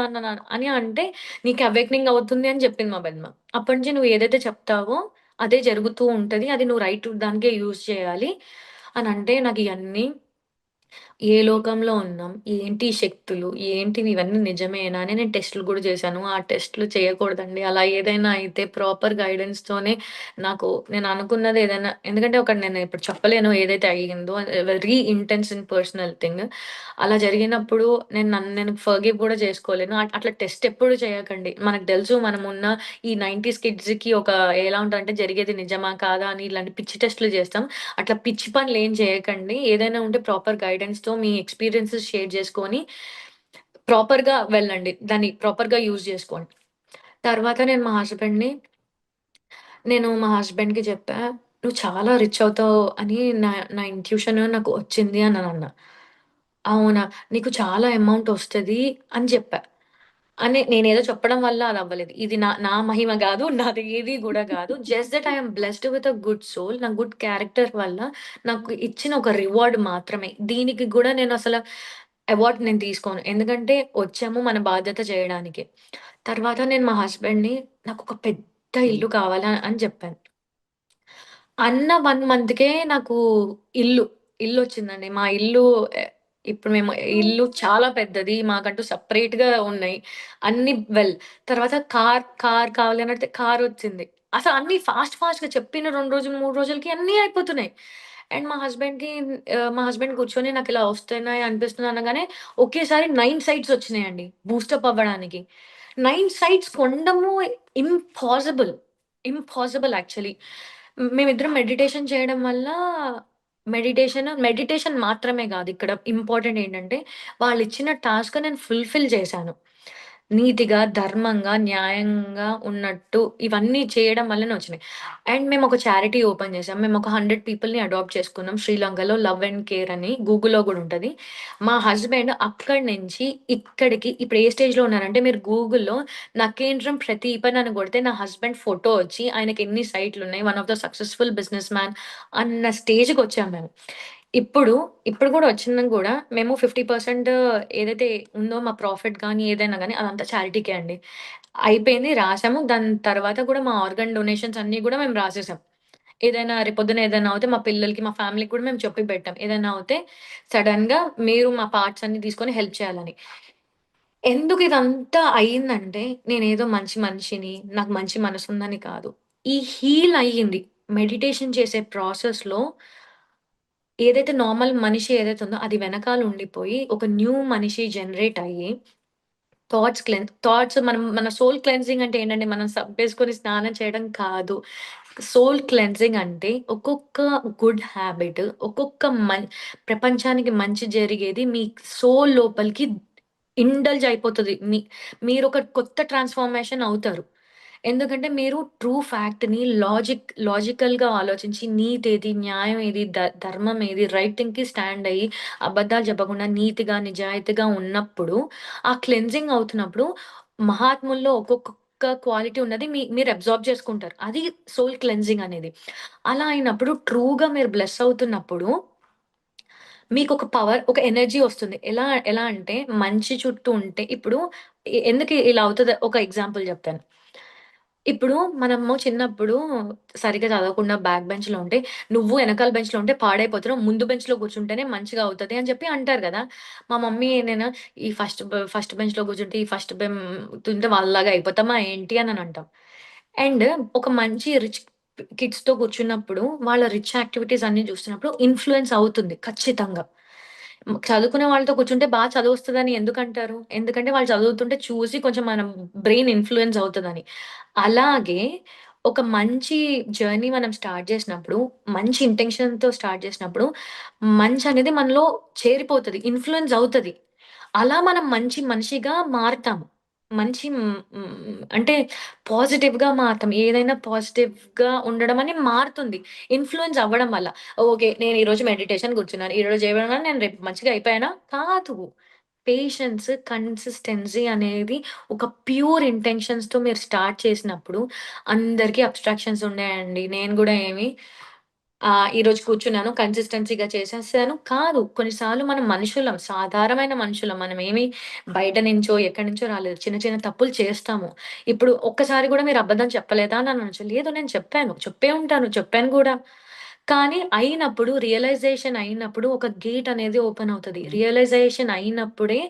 అని అంటే, "నీకు అవేకెనింగ్ అవుతుంది" అని జెప్పింది మా పెద్దమ్మ. అప్పటి నుంచి "నువ్వు ఏదైతే చెప్తావో అదే జరుగుతూ ఉంటది. అది నువ్వు రైట్ దానికే యూజ్ చేయాలి" అనంటే నాకియన్నీ ఏ లోకంలో ఉన్నాం? ఏంటి ఈ శక్తులు? ఏంటివి ఇవన్నీ నిజమేనా? అని నేను టెస్ట్‌లు గూడా చేశాను. ఆ టెస్ట్‌లు చేయకూడదండి. అలా ఏదైనా అయితే ప్రాపర్ గైడెన్స్‌తోనే నేను అనుకున్నది ఏదైనా ఎందుకంటే ఒకటి నేను ఇప్పుడు చెప్పలేను ఏదైతే అయ్యిందో very intense and personal thing. అలా జరిగినప్పుడు నన్ను ఫర్‌గివ్ గూడా చేసుకోలేను. అట్లా టెస్ట్ ఎప్పుడు చేయకండి. మనకు తెలుసు మనమున్న ఈ 90స్ కిడ్స్‌కి ఎలా ఉంటదంటే జరిగేది నిజమా? కాదా? అని ఇలాంటి పిచ్చి టెస్ట్‌లు చేస్తాం. అట్లా పిచ్చి పనులేం చేయకండి. ఏదైనా ఉంటే ప్రాపర్ గైడెన్స్‌తో మీ ఎక్స్‌పీరియన్సెస్ షేర్ చేసుకొని, ప్రాపర్‌గా వెళ్ళండి. దాన్ని ప్రాపర్‌గా యూజ్ జేసుకోండి. తర్వాత మా హస్బెండ్‌కి చెప్పా. "నువ్వు చాలా రిచ్ అవుతావు అని నా నా ఇంట్యూషన్ నాకు వచ్చింది" అననన్నా. "అవునా? నీకు చాలా అమౌంట్ ఒస్తది" అని చెప్పా. నేనేదో చెప్పడం వల్ల అది అవ్వలేదు. ఇది నా నా మహిమ గాదు. నాది ఏది గూడా గాదు. Just that I am blessed with a good soul. నా గుడ్ క్యారెక్టర్ వల్ల నాకు ఇచ్చిన ఒక రివార్డ్ మాత్రమే. దీనికి గూడా అవార్డ్ నేను తీసుకోను. ఎందుకంటే వచ్చాము మన బాధ్యత చేయడానికి. తర్వాత నేను మా హస్బెండ్‌ని నాకొక పెద్ద ఇల్లు కావాలి అని చెప్పాను. అన్న 1 మంత్‌కే నాకు ఇల్లు, ఇల్లొచ్చిందండి. మా ఇల్లు ఎ ఇప్పుడు మేము ఇల్లు చాలా పెద్దది. మాకంటూ సెపరేట్‌గా ఉన్నాయి. అన్నీ తర్వాత కార్ కావాలి అని అడిగితే కారొచ్చింది. అసలు అన్నీ ఫాస్ట్‌గా చెప్పిన 2 రోజులు, 3 రోజులకి అన్నీ అయిపోతున్నాయి. అండ్ మా హస్బెండ్ కూర్చొని నాకిలా వస్తున్నాయి అనిపిస్తుంది అనగానే ఒకేసారి 9 సైట్స్ వచ్చినాయండి బూస్టప్ అవ్వడానికి. 9 సైట్స్ కొనడము ఇంపాసిబుల్. Impossible actually. మేమిద్దరం మెడిటేషన్ చేయడం వల్ల మెడిటేషన్ మాత్రమే గాదు. ఇక్కడ ఇంపార్టెంట్ ఏంటంటే, వాళ్ళిచ్చిన టాస్క్ నేను ఫుల్‌ఫిల్ చేశాను. నీతిగా, ధర్మంగా, న్యాయంగా ఉన్నట్టు ఇవన్నీ చేయడం వల్లనే వచ్చినాయి. అండ్ మేమొక చారిటీ ఓపెన్ చేసాం. మేమొక 100 పీపుల్‌ని అడాప్ట్ చేసుకున్నాం. శ్రీలంకలో లవ్ అండ్ కేర్ అని గూగుల్‌లో గూడా ఉంటది. మా హస్బెండ్ అక్కడి నుంచి ఇక్కడికి ఇప్పుడు ఏ స్టేజ్‌లో ఉన్నారంటే, మీరు గూగుల్‌లో నకేంద్రం ప్రదీపన్ అని కొడితే నా హస్బెండ్ ఫోటో వచ్చి ఆయనకెన్ని సైట్‌లున్నాయి. One of the successful business man అన్న స్టేజ్‌కొచ్చాం మేము. ఇప్పుడు, ఇప్పుడు గూడా వచ్చింది గూడా మేము 50% ఏదైతే ఉందో మా ప్రాఫిట్ గానీ, ఏదైనా గానీ అదంతా చారిటీకే అండి. అయిపోయింది రాసాము. దాని తర్వాత గూడా మా ఆర్గాన్ డొనేషన్స్ అన్నీ గూడా మేము రాసేసాం. రేపొద్దున ఏదైనా అవుతే మా పిల్లలకి, మా ఫ్యామిలీకి కూడా మేము చెప్పి పెట్టాం. ఏదైనా అవుతే సడెన్‌గా మీరు మా పార్ట్స్ అన్నీ తీసుకొని హెల్ప్ చేయాలని. ఎందుకు ఇదంతా అయిందంటే, నేనేదో మంచి మనిషిని, నాకు మంచి మనసుందని కాదు. ఈ హీల్ అయ్యింది. మెడిటేషన్ చేసే ప్రాసెస్‌లో ఏదైతే నార్మల్ మనిషి ఏదైతే ఉందో అది వెనకాల ఉండిపోయి, ఒక న్యూ మనిషి జనరేట్ అయ్యి, థాట్స్ మన సోల్ క్లెన్జింగ్ అంటే ఏంటండి? మనం సబ్బేసుకొని స్నానం చేయడం కాదు. సోల్ క్లెన్జింగ్ అంటే ఒక్కొక్క గుడ్ హ్యాబిట్, ఒక్కొక్క ప్రపంచానికి మంచి జరిగేది మీ సోల్ లోపలికి ఇండల్జ్ అయిపోతది. మీరొక కొత్త ట్రాన్స్‌ఫార్మేషన్ అవుతారు. ఎందుకంటే మీరు ట్రూ ఫ్యాక్ట్‌ని లాజికల్‌గా ఆలోచించి నీతేది, న్యాయం ఏది, ధర్మం ఏది, రైట్ థింగ్‌కి స్టాండ్ అయ్యి, అబద్ధాలు చెప్పకుండా నీతిగా, నిజాయితీగా ఉన్నప్పుడు, ఆ క్లెన్జింగ్ అవుతున్నప్పుడు మహాత్ముల్లో ఒక్కొక్క క్వాలిటీ ఉన్నది మీరు అబ్జార్బ్ చేసుకుంటారు. అది సోల్ క్లెన్జింగ్ అనేది. అలా అయినప్పుడు ట్రూగా మీరు బ్లెస్ అవుతున్నప్పుడు మీకొక పవర్, ఒక ఎనర్జీ వస్తుంది. ఎలా ఎలా అంటే మంచి చుట్టూ ఉంటే ఇప్పుడు ఎందుకు ఇలా అవుతదో ఒక ఎగ్జాంపుల్ జెప్తాను. ఇప్పుడు మనము చిన్నప్పుడు సరిగ్గా చదవకుండా బ్యాక్ బెంచ్‌లో ఉంటే, "నువ్వు ఎనకాల బెంచ్‌లో ఉంటే పాడైపోతున్నావు. ముందు బెంచ్‌లో కూర్చుంటేనే మంచిగా అవుతది" అని చెప్పి అంటారు గదా! మా మమ్మీ నేను ఈ ఫస్ట్ బెంచ్‌లో కూర్చుంటే, ఈ ఫస్ట్ తుంటే వాళ్ళలాగా అయిపోతామా ఏంటి అని అంటాం. అండ్ ఒక మంచి రిచ్ కిడ్స్‌తో కూర్చున్నప్పుడు, వాళ్ళ రిచ్ యాక్టివిటీస్ అన్నీ చూస్తున్నప్పుడు ఇన్‌ఫ్లూయెన్స్ అవుతుంది ఖచ్చితంగా. చదువుకునే వాళ్ళతో కూర్చుంటే చదువొస్తదని ఎందుకంటారు? ఎందుకంటే వాళ్ళు చదువుతుంటే చూసి కొంచెం మనం బ్రెయిన్ ఇన్‌ఫ్లూయెన్స్ అవుతదని. అలాగే ఒక మంచి జర్నీ మనం స్టార్ట్ జేసినప్పుడు, మంచి ఇంటెన్షన్‌తో స్టార్ట్ జేసినప్పుడు, మంచనేది మనలో చేరిపోతది. ఇన్‌ఫ్లూయెన్స్ అవుతది. అలా మనం మంచి మనిషిగా మారతాము. మంచి అంటే పాజిటివ్‌గా మారతాం. ఏదైనా పాజిటివ్‌గా ఉండడం అని మారుతుంది. ఇన్‌ఫ్లూయెన్స్ అవ్వడం వల్ల. ఓకే. నేను ఈరోజు మెడిటేషన్ కూర్చున్నాను. ఈరోజు ఏమన్నా నేను రేపు మంచిగా అయిపోయానా? కాదు. పేషెన్స్, కన్సిస్టెన్సీ అనేది ఒక ప్యూర్ ఇంటెన్షన్స్‌తో మీరు స్టార్ట్ చేసినప్పుడు అందరికి అబ్‌స్ట్రాక్షన్స్ ఉన్నాయండి. నేను గూడా ఏమి ఈరోజు కూర్చున్నాను కన్సిస్టెన్సీగా చేసేసాను కాదు. కొన్నిసార్లు మనం మనుషులం. సాధారణమైన మనుషులం. మనమేమి బయట నుంచో, ఎక్కడి నుంచో రాలేదు. చిన్న చిన్న తప్పులు చేస్తాము. ఇప్పుడు ఒక్కసారి గూడా మీరు అబద్ధం చెప్పలేదా అని అనొచ్చు. లేదు నేను చెప్పాను. చెప్పే ఉంటాను. చెప్పాను గూడా. కానీ అయినప్పుడు రియలైజేషన్ అయినప్పుడు ఒక గేట్ అనేది ఓపెన్ అవుతది. రియలైజేషన్ అయినప్పుడే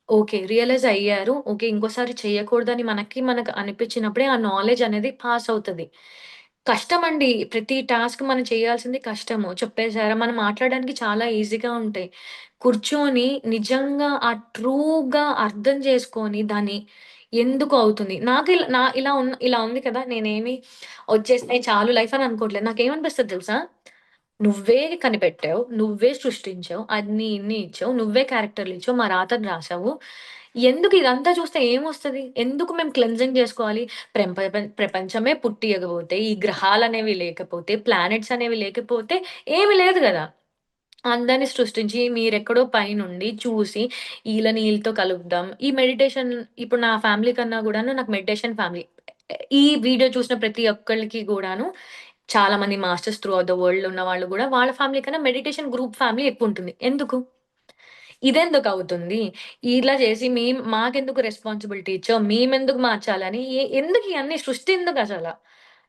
ఓకే. రియలైజ్ అయ్యారు. ఓకే. ఇంకోసారి చేయకూడదని మనకు అనిపించినప్పుడే ఆ నాలెడ్జ్ అనేది పాస్ అవుతది. కష్టమండి. ప్రతి టాస్క్ మనం చేయాల్సింది కష్టము. చెప్పేసారా? మనం మాట్లాడడానికి చాలా ఈజీగా ఉంటాయి. కూర్చొని నిజంగా ట్రూగా అర్థం చేసుకొని దాన్ని ఎందుకు అవుతుంది? నాకు ఇలా ఉంది కదా! నేనేమి వచ్చేసినాయి చాలు లైఫ్ అని అనుకోవట్లేదు. నాకేమనిపిస్తది తెలుసా? నువ్వే కనిపెట్టావు. నువ్వే సృష్టించావు. అన్ని ఇన్ని ఇచ్చావు. నువ్వే క్యారెక్టర్‌లిచ్చావు. మా రాతను రాసావు. ఎందుకు ఇదంతా చూస్తే ఏమొస్తది? ఎందుకు మేము క్లెన్జింగ్ జేసుకోవాలి? ప్రపంచమే పుట్టియకపోతే, ఈ గ్రహాలనేవి లేకపోతే, ప్లానెట్స్ అనేవి లేకపోతే ఏమి లేదు గదా! అందరిని సృష్టించి మీరెక్కడో పైనుండి చూసి ఈళ్ళని ఈళ్ళతో కలుపుదాం. ఈ మెడిటేషన్ ఇప్పుడు నా ఫ్యామిలీ కన్నా గూడాను నాకు మెడిటేషన్ ఫ్యామిలీ. ఈ వీడియో చూసిన ప్రతి ఒక్కళ్ళకి గూడాను చాలా మంది masters through out the world ఉన్నవాళ్ళు గూడా వాళ్ళ ఫ్యామిలీ కన్నా మెడిటేషన్ గ్రూప్ ఫ్యామిలీ ఎక్కువుంటుంది. ఎందుకు? ఇదెందుకవుతుంది? ఇలా చేసి మాకెందుకు రెస్పాన్సిబిలిటీ ఇచ్చావు? మేమెందుకు మార్చాలని ఎందుకు ఇయన్నీ సృష్టి ఎందుకసల?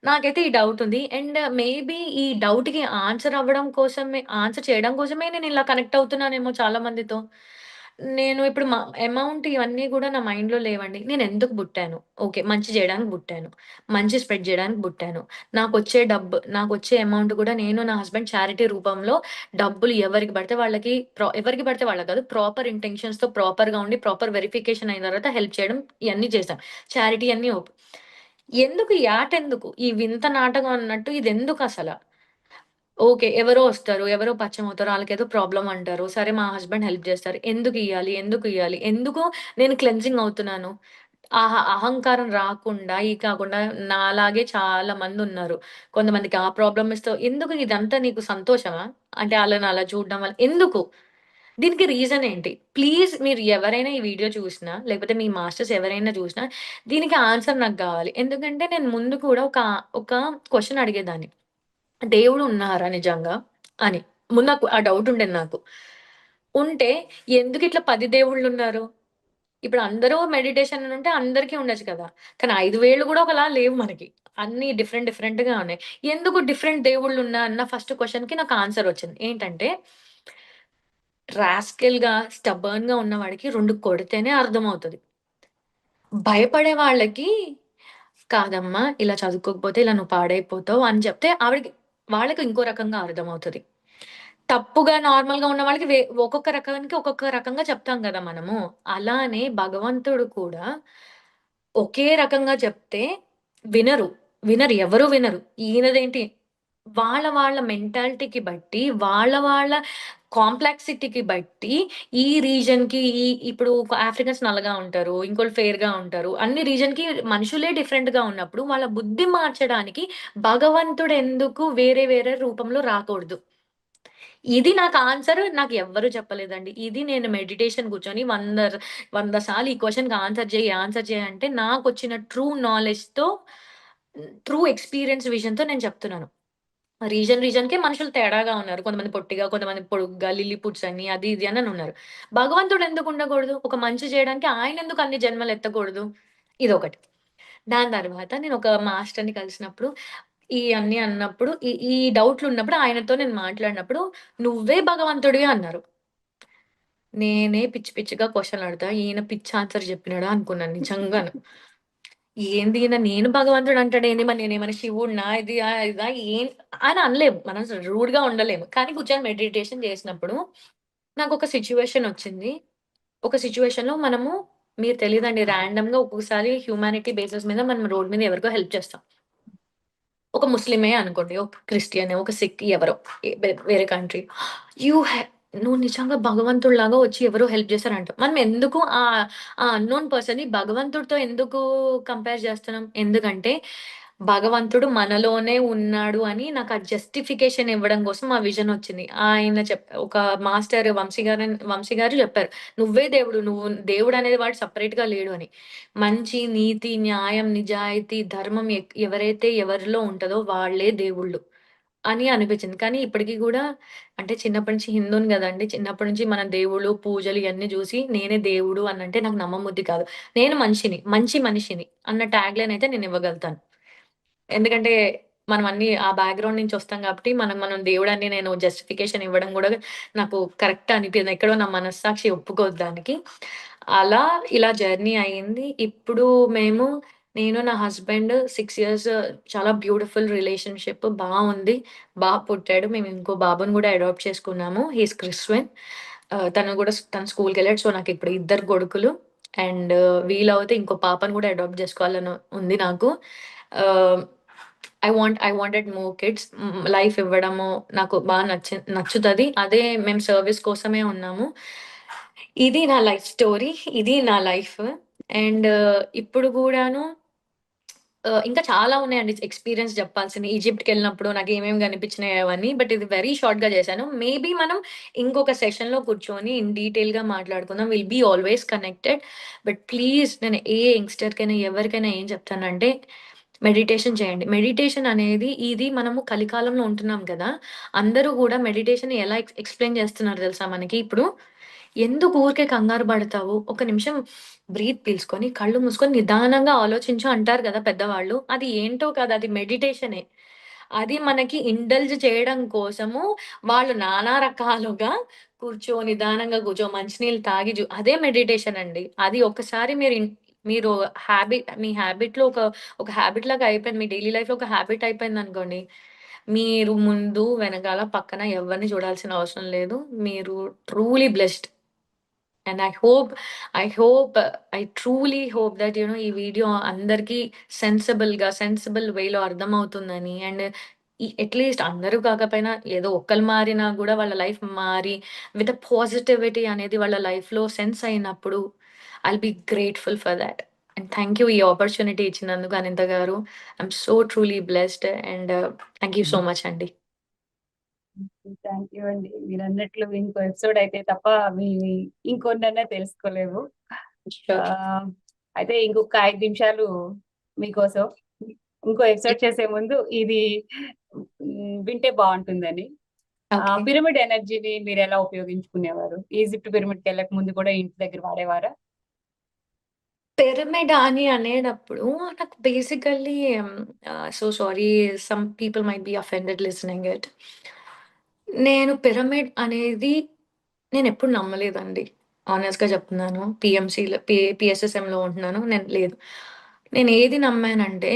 నాకైతే ఈ డౌటుంది. అండ్ మేబీ ఈ డౌట్‌కి ఆన్సర్ చేయడం కోసమే నేనిలా కనెక్ట్ అవుతున్నానేమో చాలా మందితో. నేను ఇప్పుడు అమౌంట్ ఇవన్నీ గూడా నా మైండ్‌లో లేవండి. నేనెందుకు పుట్టాను? ఓకే. మంచి జేయడానికి పుట్టాను. మంచి స్ప్రెడ్ జేయడానికి పుట్టాను. నాకొచ్చే అమౌంట్ గూడా నేను, నా హస్బెండ్ చారిటీ రూపంలో డబ్బులు ఎవరికి పడితే వాళ్ళకి కాదు. ప్రాపర్ ఇంటెన్షన్స్‌తో ప్రాపర్‌గా ఉండి, ప్రాపర్ వెరిఫికేషన్ అయిన తర్వాత హెల్ప్ చేయడం ఇయన్నీ చేశాం. చారిటీ అన్నీ ఎందుకు ఈ యాటెందుకు? ఈ వింత నాటకం అన్నట్టు ఇదెందుకసల? ఓకే. ఎవరో వస్తారు. ఎవరో పరిచయమవుతారు. ఆళ్ళకేదో ప్రాబ్లమ్ అంటారు. సరే మా హస్బెండ్ హెల్ప్ జేస్తారు. ఎందుకియ్యాలి? ఎందుకియ్యాలి? ఎందుకు నేను క్లెన్జింగ్ అవుతున్నాను? అహంకారం రాకుండా, కాకుండా నాలాగే చాలా మందున్నారు. కొంతమందికి ఆ ప్రాబ్లమ్ ఎందుకు ఇదంతా నీకు సంతోషమా? అంటే ఆళ్ళని అలా చూడడం వల్ల ఎందుకు? దీనికి రీజన్ ఏంటి? ప్లీజ్ మీరు ఎవరైనా ఈ వీడియో చూసినా, లేకపోతే మీ మాస్టర్స్ ఎవరైనా చూసినా, దీనికి ఆన్సర్ నాకు గావాలి. ఎందుకంటే నేను ముందు కూడా ఒక క్వెషన్ అడిగేదాన్ని. దేవుడు ఉన్నారా నిజంగా? అని. ముందు ఆ డౌట్ ఉండేది నాకు. ఉంటే ఎందుకిట్లా 10 దేవుళ్ళున్నారు? ఇప్పుడు అందరూ మెడిటేషన్ అని ఉంటే అందరికీ ఉండొచ్చు కదా! కానీ 5 వేళ్ళు గూడా ఒకలా లేవు మనకి. అన్నీ డిఫరెంట్‌గా ఉన్నాయి. ఎందుకు డిఫరెంట్ దేవుళ్ళున్నా అన్న ఫస్ట్ క్వెషన్‌కి నాకు ఆన్సర్ వచ్చింది. ఏంటంటే స్టబర్న్‌గా ఉన్నవాడికి 2 కొడితేనే అర్థమవుతది. భయపడే వాళ్ళకి కాదమ్మా ఇలా చదువుకోకపోతే ఇలా నువ్వు పాడైపోతావు అని చెప్తే వాళ్ళకి ఇంకో రకంగా అర్థమవుతది. తప్పుగా నార్మల్‌గా ఉన్న వాళ్ళకి ఒక్కొక్క రకానికి ఒక్కొక్క రకంగా చెప్తాం గదా మనము. అలానే భగవంతుడు కూడా ఒకే రకంగా చెప్తే వినరు. ఎవరు వినరు. ఈయనదేంటి వాళ్ళ మెంటాలిటీకి బట్టి, వాళ్ళ కాంప్లెక్సిటీకి బట్టి ఈ రీజన్‌కి ఇప్పుడు ఆఫ్రికన్స్ నల్లగా ఉంటారు. ఇంకోళ్ళు ఫెయిర్‌గా ఉంటారు. అన్ని రీజన్‌కి మనుషులే డిఫరెంట్‌గా ఉన్నప్పుడు వాళ్ళ బుద్ధి మార్చడానికి భగవంతుడెందుకు వేరే వేరే రూపంలో రాకూడదు? ఇది నాకు ఆన్సర్ నాకు ఎవ్వరు చెప్పలేదండి. ఇది నేను మెడిటేషన్ కూర్చొని 100 సార్లు ఈ క్వెషన్‌కి ఆన్సర్ చెయ్యి అంటే నాకొచ్చిన ట్రూ నాలెడ్జ్‌తో ట్రూ ఎక్స్‌పీరియన్స్ విజన్‌తో నేను చెప్తున్నాను. రీజన్‌కే మనుషులు తేడాగా ఉన్నారు. కొంతమంది పొట్టిగా, కొంతమంది పొడుగ్గా, లిల్లీపుట్స్ అని అది ఇది అని ఉన్నారు. భగవంతుడు ఎందుకు ఉండకూడదు? ఒక మంచి చేయడానికి ఆయనెందుకు అన్ని జన్మలు ఎత్తకూడదు? ఇదొకటి. దాని తర్వాత నేనొక మాస్టర్‌ని కలిసినప్పుడు ఇయన్నీ అన్నప్పుడు ఈ డౌట్‌లున్నప్పుడు ఆయనతో నేను మాట్లాడినప్పుడు, "నువ్వే భగవంతుడివి" అన్నారు. నేనే పిచ్చి పిచ్చిగా క్వెషన్‌లడుగుతా. ఈయన పిచ్చి ఆన్సర్ చెప్పినాడా అనుకున్నాను నిజంగాను. ఏంది ఈయన నేను భగవంతుడు అంటాడేంది? మరి నేనేమైనా శివుడినా? ఇది ఇదా ఏం అని అనలేము. మనం రూడ్‌గా ఉండలేము. కానీ కూర్చొని మెడిటేషన్ చేసినప్పుడు నాకొక సిట్యుయేషన్ వచ్చింది. ఒక సిట్యుయేషన్‌లో మనము మీరు తెలీదండి ర్యాండమ్‌గా ఒక్కొక్కసారి హ్యూమానిటీ బేసిస్ మీద మనం రోడ్ మీద ఎవరికో హెల్ప్ చేస్తాం. ఒక ముస్లిమే అనుకోండి, ఒక క్రిస్టియన్, ఒక సిక్ ఎవరో వేరే కంట్రీ. యూ హే నువ్వు నిజంగా భగవంతుడిలాగా వచ్చి ఎవరో హెల్ప్ చేశారంటావు. మనం ఎందుకు ఆ అన్‌నోన్ పర్సన్‌ని భగవంతుడితో ఎందుకు కంపేర్ చేస్తున్నాం? ఎందుకంటే భగవంతుడు మనలోనే ఉన్నాడు అని నాకు ఆ జస్టిఫికేషన్ ఇవ్వడం కోసం ఆ విజన్ వచ్చింది. ఆయన ఒక మాస్టర్ వంశీ గారు చెప్పారు. "నువ్వే దేవుడు. నువ్వు దేవుడు అనేది వాడు సెపరేట్‌గా లేడు" అని. మంచి, నీతి, న్యాయం, నిజాయితీ, ధర్మం ఎవరైతే ఎవరిలో ఉంటదో వాళ్ళే దేవుళ్ళు అని అనిపించింది. కానీ ఇప్పటికి గూడా అంటే చిన్నప్పటి నుంచి హిందువుని గదండీ! చిన్నప్పటి నుంచి మన దేవుళ్ళు, పూజలు ఇయన్నీ జూసి నేనే దేవుడు అనంటే నాకు నమ్మబుద్ధి కాదు. నేను మనిషిని, మంచి మనిషిని అన్న ట్యాగ్‌లైన్ అయితే నేను ఇవ్వగలుగుతాను. ఎందుకంటే మనం అన్నీ ఆ బ్యాక్‌గ్రౌండ్ నుంచి వస్తాం కాబట్టి మనం దేవుడని నేను జస్టిఫికేషన్ ఇవ్వడం గూడా నాకు కరెక్ట్ అనిపియదు. ఎక్కడో నా మనస్సాక్షి ఒప్పుకోదు దానికి. అలా ఇలా జర్నీ అయింది. ఇప్పుడు నేను నా హస్బెండ్ 6 ఇయర్స్ చాలా బ్యూటిఫుల్ రిలేషన్‌షిప్ బావుంది. పుట్టాడు. మేము ఇంకో బాబుని గూడా అడాప్ట్ చేసుకున్నాము. He is Christian. తను స్కూల్‌కెళ్ళాడు. సో, నాకిప్పుడు ఇద్దరు కొడుకులు. అండ్ వీలవుతే ఇంకో పాపను గూడా అడాప్ట్ జేసుకోవాలని ఉంది నాకు. ఆహ్, I wanted more kids. Life ఇవ్వడము నాకు నచ్చుతది. అదే మేము సర్విస్ కోసమే ఉన్నాము. ఇది నా లైఫ్ స్టోరీ. ఇది నా లైఫ్. అండ్ ఇప్పుడు గూడాను ఇంకా చాలా ఉన్నాయండి ఎక్స్‌పీరియన్స్ జెప్పాల్సినయి. ఈజిప్ట్‌కెళ్ళినప్పుడు నాకేమేమి గనిపించినాయి అవన్నీ. బట్ ఇది వెరీ షార్ట్‌గా జేశాను. మేబీ మనం ఇంకొక సెషన్‌లో కూర్చొని ఇన్ డీటెయిల్‌గా మాట్లాడుకుందాం. Will be always connected. But please నేను ఏ యంగ్‌స్టర్‌కైనా ఎవరికైనా ఏం చెప్తానంటే మెడిటేషన్ చేయండి. మెడిటేషన్ అనేది ఇది మనము కలికాలంలో ఉంటున్నాం గదా! అందరూ గూడా మెడిటేషన్‌ని ఎలా ఎక్స్‌ప్లెయిన్ జేస్తున్నారు దెలుసా మనకి ఇప్పుడు? ఎందుకు ఊరికే కంగారు పడతావు? ఒక నిమిషం బ్రీత్ పీల్చుకొని, కళ్ళు మూసుకొని నిదానంగా ఆలోచించు అంటారు గదా పెద్దవాళ్ళు. అది ఏంటో కాదు అది మెడిటేషనే. అది మనకి ఇండల్జ్ చేయడం కోసము వాళ్ళు నానా రకాలుగా నిదానంగా మంచినీళ్ళు తాగి అదే మెడిటేషన్ అండి. అది ఒక్కసారి మీరు మీ హ్యాబిట్‌లో ఒక హాబిట్ లాగా అయిపోయింది. మీ డైలీ లైఫ్‌లో ఒక హాబిట్ అయిపోయిందనుకోండి. మీరు ముందు, వెనకాల, పక్కన ఎవరిని చూడాల్సిన అవసరం లేదు. మీరు truly blessed. And I truly hope that ఈ వీడియో అందరికీ సెన్సిబుల్ వేలో అర్థమవుతుందని అండ్ అట్‌లీస్ట్ అందరూ కాకపోయినా ఏదో ఒక్కళ్ళు మారినా గూడా వాళ్ళ లైఫ్ మారి విత్ ఎ పాజిటివిటీ అనేది వాళ్ళ లైఫ్‌లో సెన్స్ అయినప్పుడు I'll be grateful for thought. And thank you ఈ ఆపర్చునిటీ ఇచ్చినందుకు అనిత గారు. I'm so truly blessed and thank you so much అండి. థ్యాంక్ యూ అండి. మీరన్నట్లు ఇంకో ఎపిసోడ్ అయితే తప్ప మీ ఇంకొన్నన్నా తెలుసుకోలేము. ష్యూర్. అయితే ఇంకొక 5 నిమిషాలు మీకోసం. ఇంకో ఎపిసోడ్ చేసే ముందు ఇది వింటే బావుంటుందని. ఓకే. పిరమిడ్ ఎనర్జీని మీరెలా ఉపయోగించుకునేవారు? ఈజిప్ట్ పిరమిడ్‌కెళ్ళక ముందు కూడా ఇంటి దగ్గర వాడేవారా? పిరమిడ్ అని అనేటప్పుడు నాకు basically so sorry some people might be offended listening it. నేను పిరమిడ్ అనేది నేనెప్పుడు నమ్మలేదండి. హానెస్ట్‌గా చెప్తున్నాను. పిఎస్ఎస్ఎంలో ఉంటున్నాను. లేదు. నేనేది నమ్మానంటే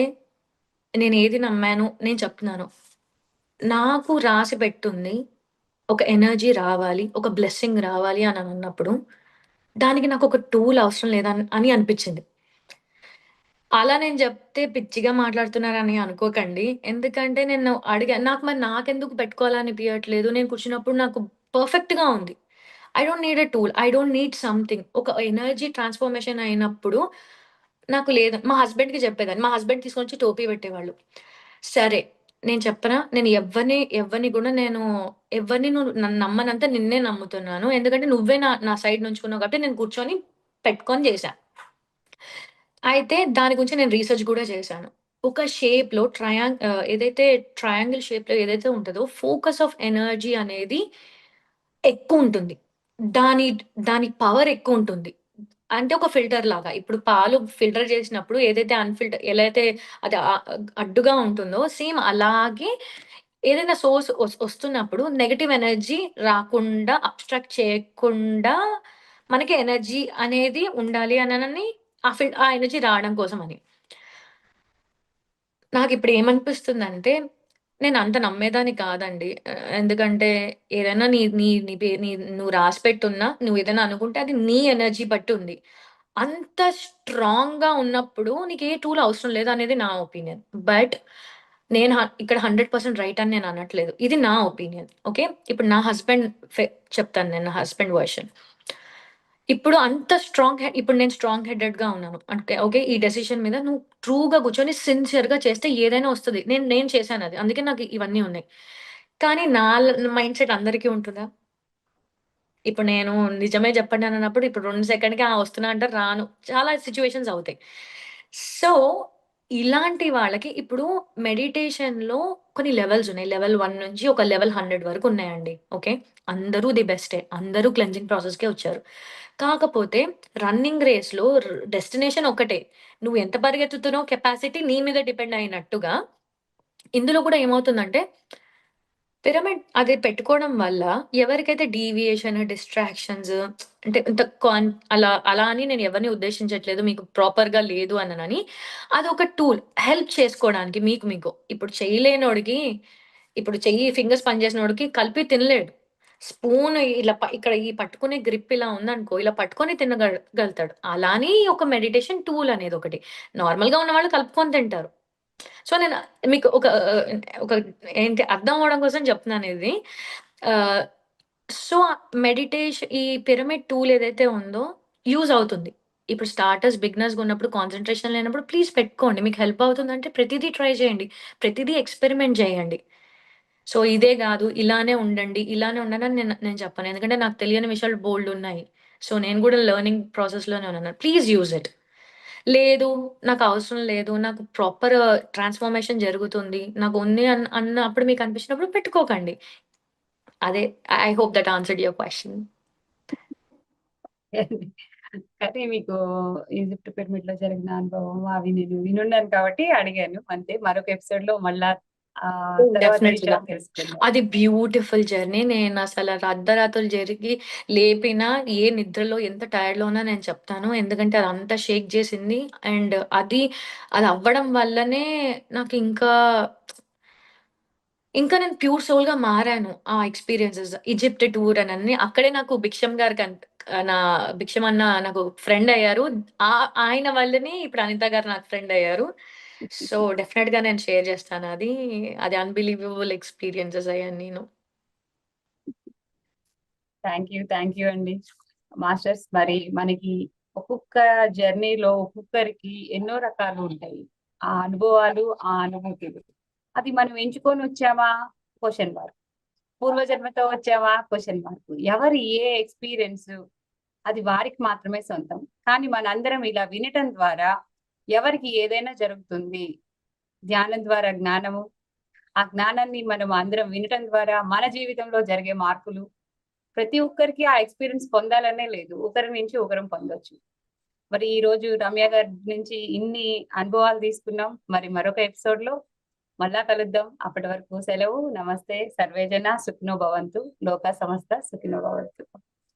నేనేది నమ్మాను నేను చెప్తున్నాను. నాకు రాసి పెట్టుంది. ఒక ఎనర్జీ రావాలి. ఒక బ్లెస్సింగ్ రావాలి అని అన్నప్పుడు దానికి నాకొక టూల్ అవసరం అని అనిపిచ్చింది. అలా నేను జెప్తే పిచ్చిగా మాట్లాడుతున్నారని అనుకోకండి. ఎందుకంటే నేను నాకెందుకు పెట్టుకోవాలనిపియట్లేదు. నేను కూర్చున్నప్పుడు నాకు పర్ఫెక్ట్‌గా ఉంది. I don't need a tool. I don't need something. ఒక ఎనర్జీ ట్రాన్స్‌ఫర్మేషన్ అయినప్పుడు నాకు లేదు. మా హస్బెండ్‌కి చెప్పేదాన్ని. మా హస్బెండ్ తీసుకొనొచ్చి టోపీ పెట్టేవాళ్ళు. సరే నేను చెప్పనా? నేను ఎవ్వరిని గూడా ఎవ్వరిని నన్ను నమ్మనంత నిన్నే నమ్ముతున్నాను. ఎందుకంటే నువ్వే నా సైడ్ నుంచుకున్నావు కాబట్టి నేను కూర్చొని పెట్టుకొని జేశా. అయితే దాని గురించి నేను రీసెర్చ్ గూడా చేశాను. ఒక షేప్‌లో ఏదైతే ట్రయాంగిల్ షేప్‌లో ఏదైతే ఉంటదో ఫోకస్ ఆఫ్ ఎనర్జీ అనేది ఎక్కువుంటుంది. దాని దాని పవర్ ఎక్కువుంటుంది. అంటే ఒక ఫిల్టర్ లాగా. ఇప్పుడు పాలు ఫిల్టర్ చేసినప్పుడు ఏదైతే ఎలా అయితే అది అడ్డుగా ఉంటుందో సేమ్ అలాగే ఏదైనా సోర్స్ వస్తున్నప్పుడు నెగెటివ్ ఎనర్జీ రాకుండా, అబ్‌స్ట్రాక్ట్ చేయకుండా మనకి ఎనర్జీ అనేది ఉండాలి అననని ఆ ఎనర్జీ రావడం కోసమని. నాకిప్పుడు ఏమనిపిస్తుందంటే, నేనంత నమ్మేదాన్ని కాదండి. ఎందుకంటే ఏదైనా నీ నీ నీ పే నీ నువ్వు రాసిపెట్టున్నా, నువ్వేదైనా అనుకుంటే అది నీ ఎనర్జీ బట్టి ఉంది. అంత స్ట్రాంగ్‌గా ఉన్నప్పుడు నీకే టూల్ అవసరం లేదనేది నా ఒపీనియన్. బట్ ఇక్కడ 100% రైట్ అని నేను అనట్లేదు. ఇది నా ఒపీనియన్. ఓకే. ఇప్పుడు నా హస్బెండ్ చెప్తాను నేను నా హస్బెండ్ వెర్షన్. ఇప్పుడు నేను స్ట్రాంగ్ హెడెడ్‌గా ఉన్నాను. అంటే ఓకే. ఈ డెసిషన్ మీద నువ్వు ట్రూగా కూర్చొని సిన్సియర్‌గా చేస్తే ఏదైనా వస్తది. నేను నేను చేశానది. అందుకే నాకు ఇవన్నీ ఉన్నాయి. కానీ మైండ్ సెట్ అందరికీ ఉంటుందా? ఇప్పుడు నేను నిజమే చెప్పండనన్నప్పుడు ఇప్పుడు 2 సెకండ్‌కి ఆ! వస్తున్నా అంటే రాను. చాలా సిట్యుయేషన్స్ అవుతాయి. సో, ఇలాంటి వాళ్ళకి ఇప్పుడు మెడిటేషన్‌లో కొన్ని లెవెల్స్ ఉన్నాయి. లెవెల్ 1 నుంచి ఒక లెవెల్ 100 వరకు ఉన్నాయండి. ఓకే. అందరూ ది బెస్టే. అందరూ క్లెన్జింగ్ ప్రాసెస్‌కే వచ్చారు. కాకపోతే రన్నింగ్ రేస్‌లో డెస్టినేషన్ ఒక్కటే. నువ్వు ఎంత పరిగెత్తుతున్నావో కెపాసిటీ నీ మీద డిపెండ్ అయినట్టుగా, ఇందులో కూడా ఏమవుతుందంటే పిరమిడ్ అది పెట్టుకోవడం వల్ల ఎవరికైతే డీవియేషన్, డిస్ట్రాక్షన్స్ అంటే ఇంత అలా అని నేను ఎవరిని ఉద్దేశించట్లేదు. మీకు ప్రాపర్‌గా లేదు అననని. అదొక టూల్ హెల్ప్ చేసుకోవడానికి మీకు. ఇప్పుడు చేయలేనోడికి ఇప్పుడు ఫింగర్స్ పనిచేసినోడికి కలిపి తినలేడు. స్పూన్ ఇలా ఇక్కడ ఈ పట్టుకునే గ్రిప్ ఇలా ఉందనుకో, ఇలా పట్టుకొని గలుగుతాడు. అలా అని ఒక మెడిటేషన్ టూల్ అనేది ఒకటి. నార్మల్‌గా ఉన్నవాళ్ళు కలుపుకొని తింటారు. సో, నేను మీకు ఒక ఏంటి అర్థం అవ్వడం కోసం చెప్తున్నానిది. ఆహ్, సో, ఈ పిరమిడ్ టూల్ ఏదైతే ఉందో యూజ్ అవుతుంది. ఇప్పుడు బిగినర్స్‌గా ఉన్నప్పుడు కాన్సంట్రేషన్ లేనప్పుడు ప్లీజ్ పెట్టుకోండి. మీకు హెల్ప్ అవుతుందంటే ప్రతిదీ ట్రై చేయండి. ప్రతిదీ ఎక్స్‌పెరిమెంట్ చేయండి. సో, ఇదే గాదు ఇలానే ఉండండి అని నేను నేను చెప్పను. ఎందుకంటే నాకు తెలియని విషయాలు బోలెడున్నాయి. సో, నేను గూడా లెర్నింగ్ ప్రాసెస్‌లోనే ఉన్నాను. Please use it. లేదు. నాకవసరం లేదు. నాకు ప్రాపర్ ట్రాన్స్‌ఫర్మేషన్ జరుగుతుంది. నాకుంది అన్నప్పుడు మీకనిపించినప్పుడు పెట్టుకోకండి. అదే I hope that answered your question. కానీ మీకు ఈజిప్ట్ పిరమిడ్‌లో జరిగిన అనుభవం అవి నేను వినున్నాను కాబట్టి అడిగాను. అంతే మరొక ఎపిసోడ్‌లో మళ్ళా తర్వాత డెఫినెట్‌గా. విషయాలు తెలుసుకుందాం. అది బ్యూటిఫుల్ జర్నీ. నేనసల అర్ధరాత్రులు జరిగి లేపినా, ఏ నిద్రలో ఎంత టైర్డ్‌లో ఉన్నా నేను చెప్తాను. ఎందుకంటే అదంతా షేక్ చేసింది. అండ్ అది అవ్వడం వల్లనే నాకింకా ఇంకా నేను ప్యూర్ సోల్‌గా మారాను. ఆ ఎక్స్‌పీరియన్సెస్. ఈజిప్ట్ టూర్ అనని అక్కడే నాకు నా భిక్షం అన్న నాకు ఫ్రెండ్ అయ్యారు. ఆయన వల్లనే ఇప్పుడు అనిత గారు నాకు ఫ్రెండ్ అయ్యారు. సో, డెఫినెట్‌గా నేను షేర్ చేస్తాను అది. అది అన్‌బిలీవబుల్ ఎక్స్‌పీరియన్సెస్ అయన్నీను. థ్యాంక్ యూ అండి. మాస్టర్స్ మరి మనకి ఒక్కొక్క జర్నీలో ఒక్కొక్కరికి ఎన్నో రకాలు ఉంటాయి. ఆ అనుభవాలు, ఆ అనుభూతులు. అది మనం ఎంచుకొని వచ్చామా? Question mark. పూర్వజన్మతో వచ్చామా? Question mark. ఎవరి ఏ ఎక్స్‌పీరియన్స్ అది వారికి మాత్రమే సొంతం. కానీ మనందరం ఇలా వినటం ద్వారా ఎవరికి ఏదైనా జరుగుతుంది. ధ్యానం ద్వారా జ్ఞానము, ఆ జ్ఞానాన్ని మనం అందరం వినటం ద్వారా మన జీవితంలో జరిగే మార్పులు ప్రతి ఒక్కరికి ఆ ఎక్స్‌పీరియన్స్ పొందాలనే లేదు. ఒకరి నుంచి ఒకరం పొందొచ్చు. మరి ఈరోజు రమ్య గారి నుంచి ఇన్ని అనుభవాలు తీసుకున్నాం. మరి మరొక ఎపిసోడ్‌లో మళ్ళా కలుద్దాం. అప్పటి వరకు సెలవు. నమస్తే. సర్వేజన సుఖినో భవంతు. లోకా సమస్త సుఖినో భవంతు.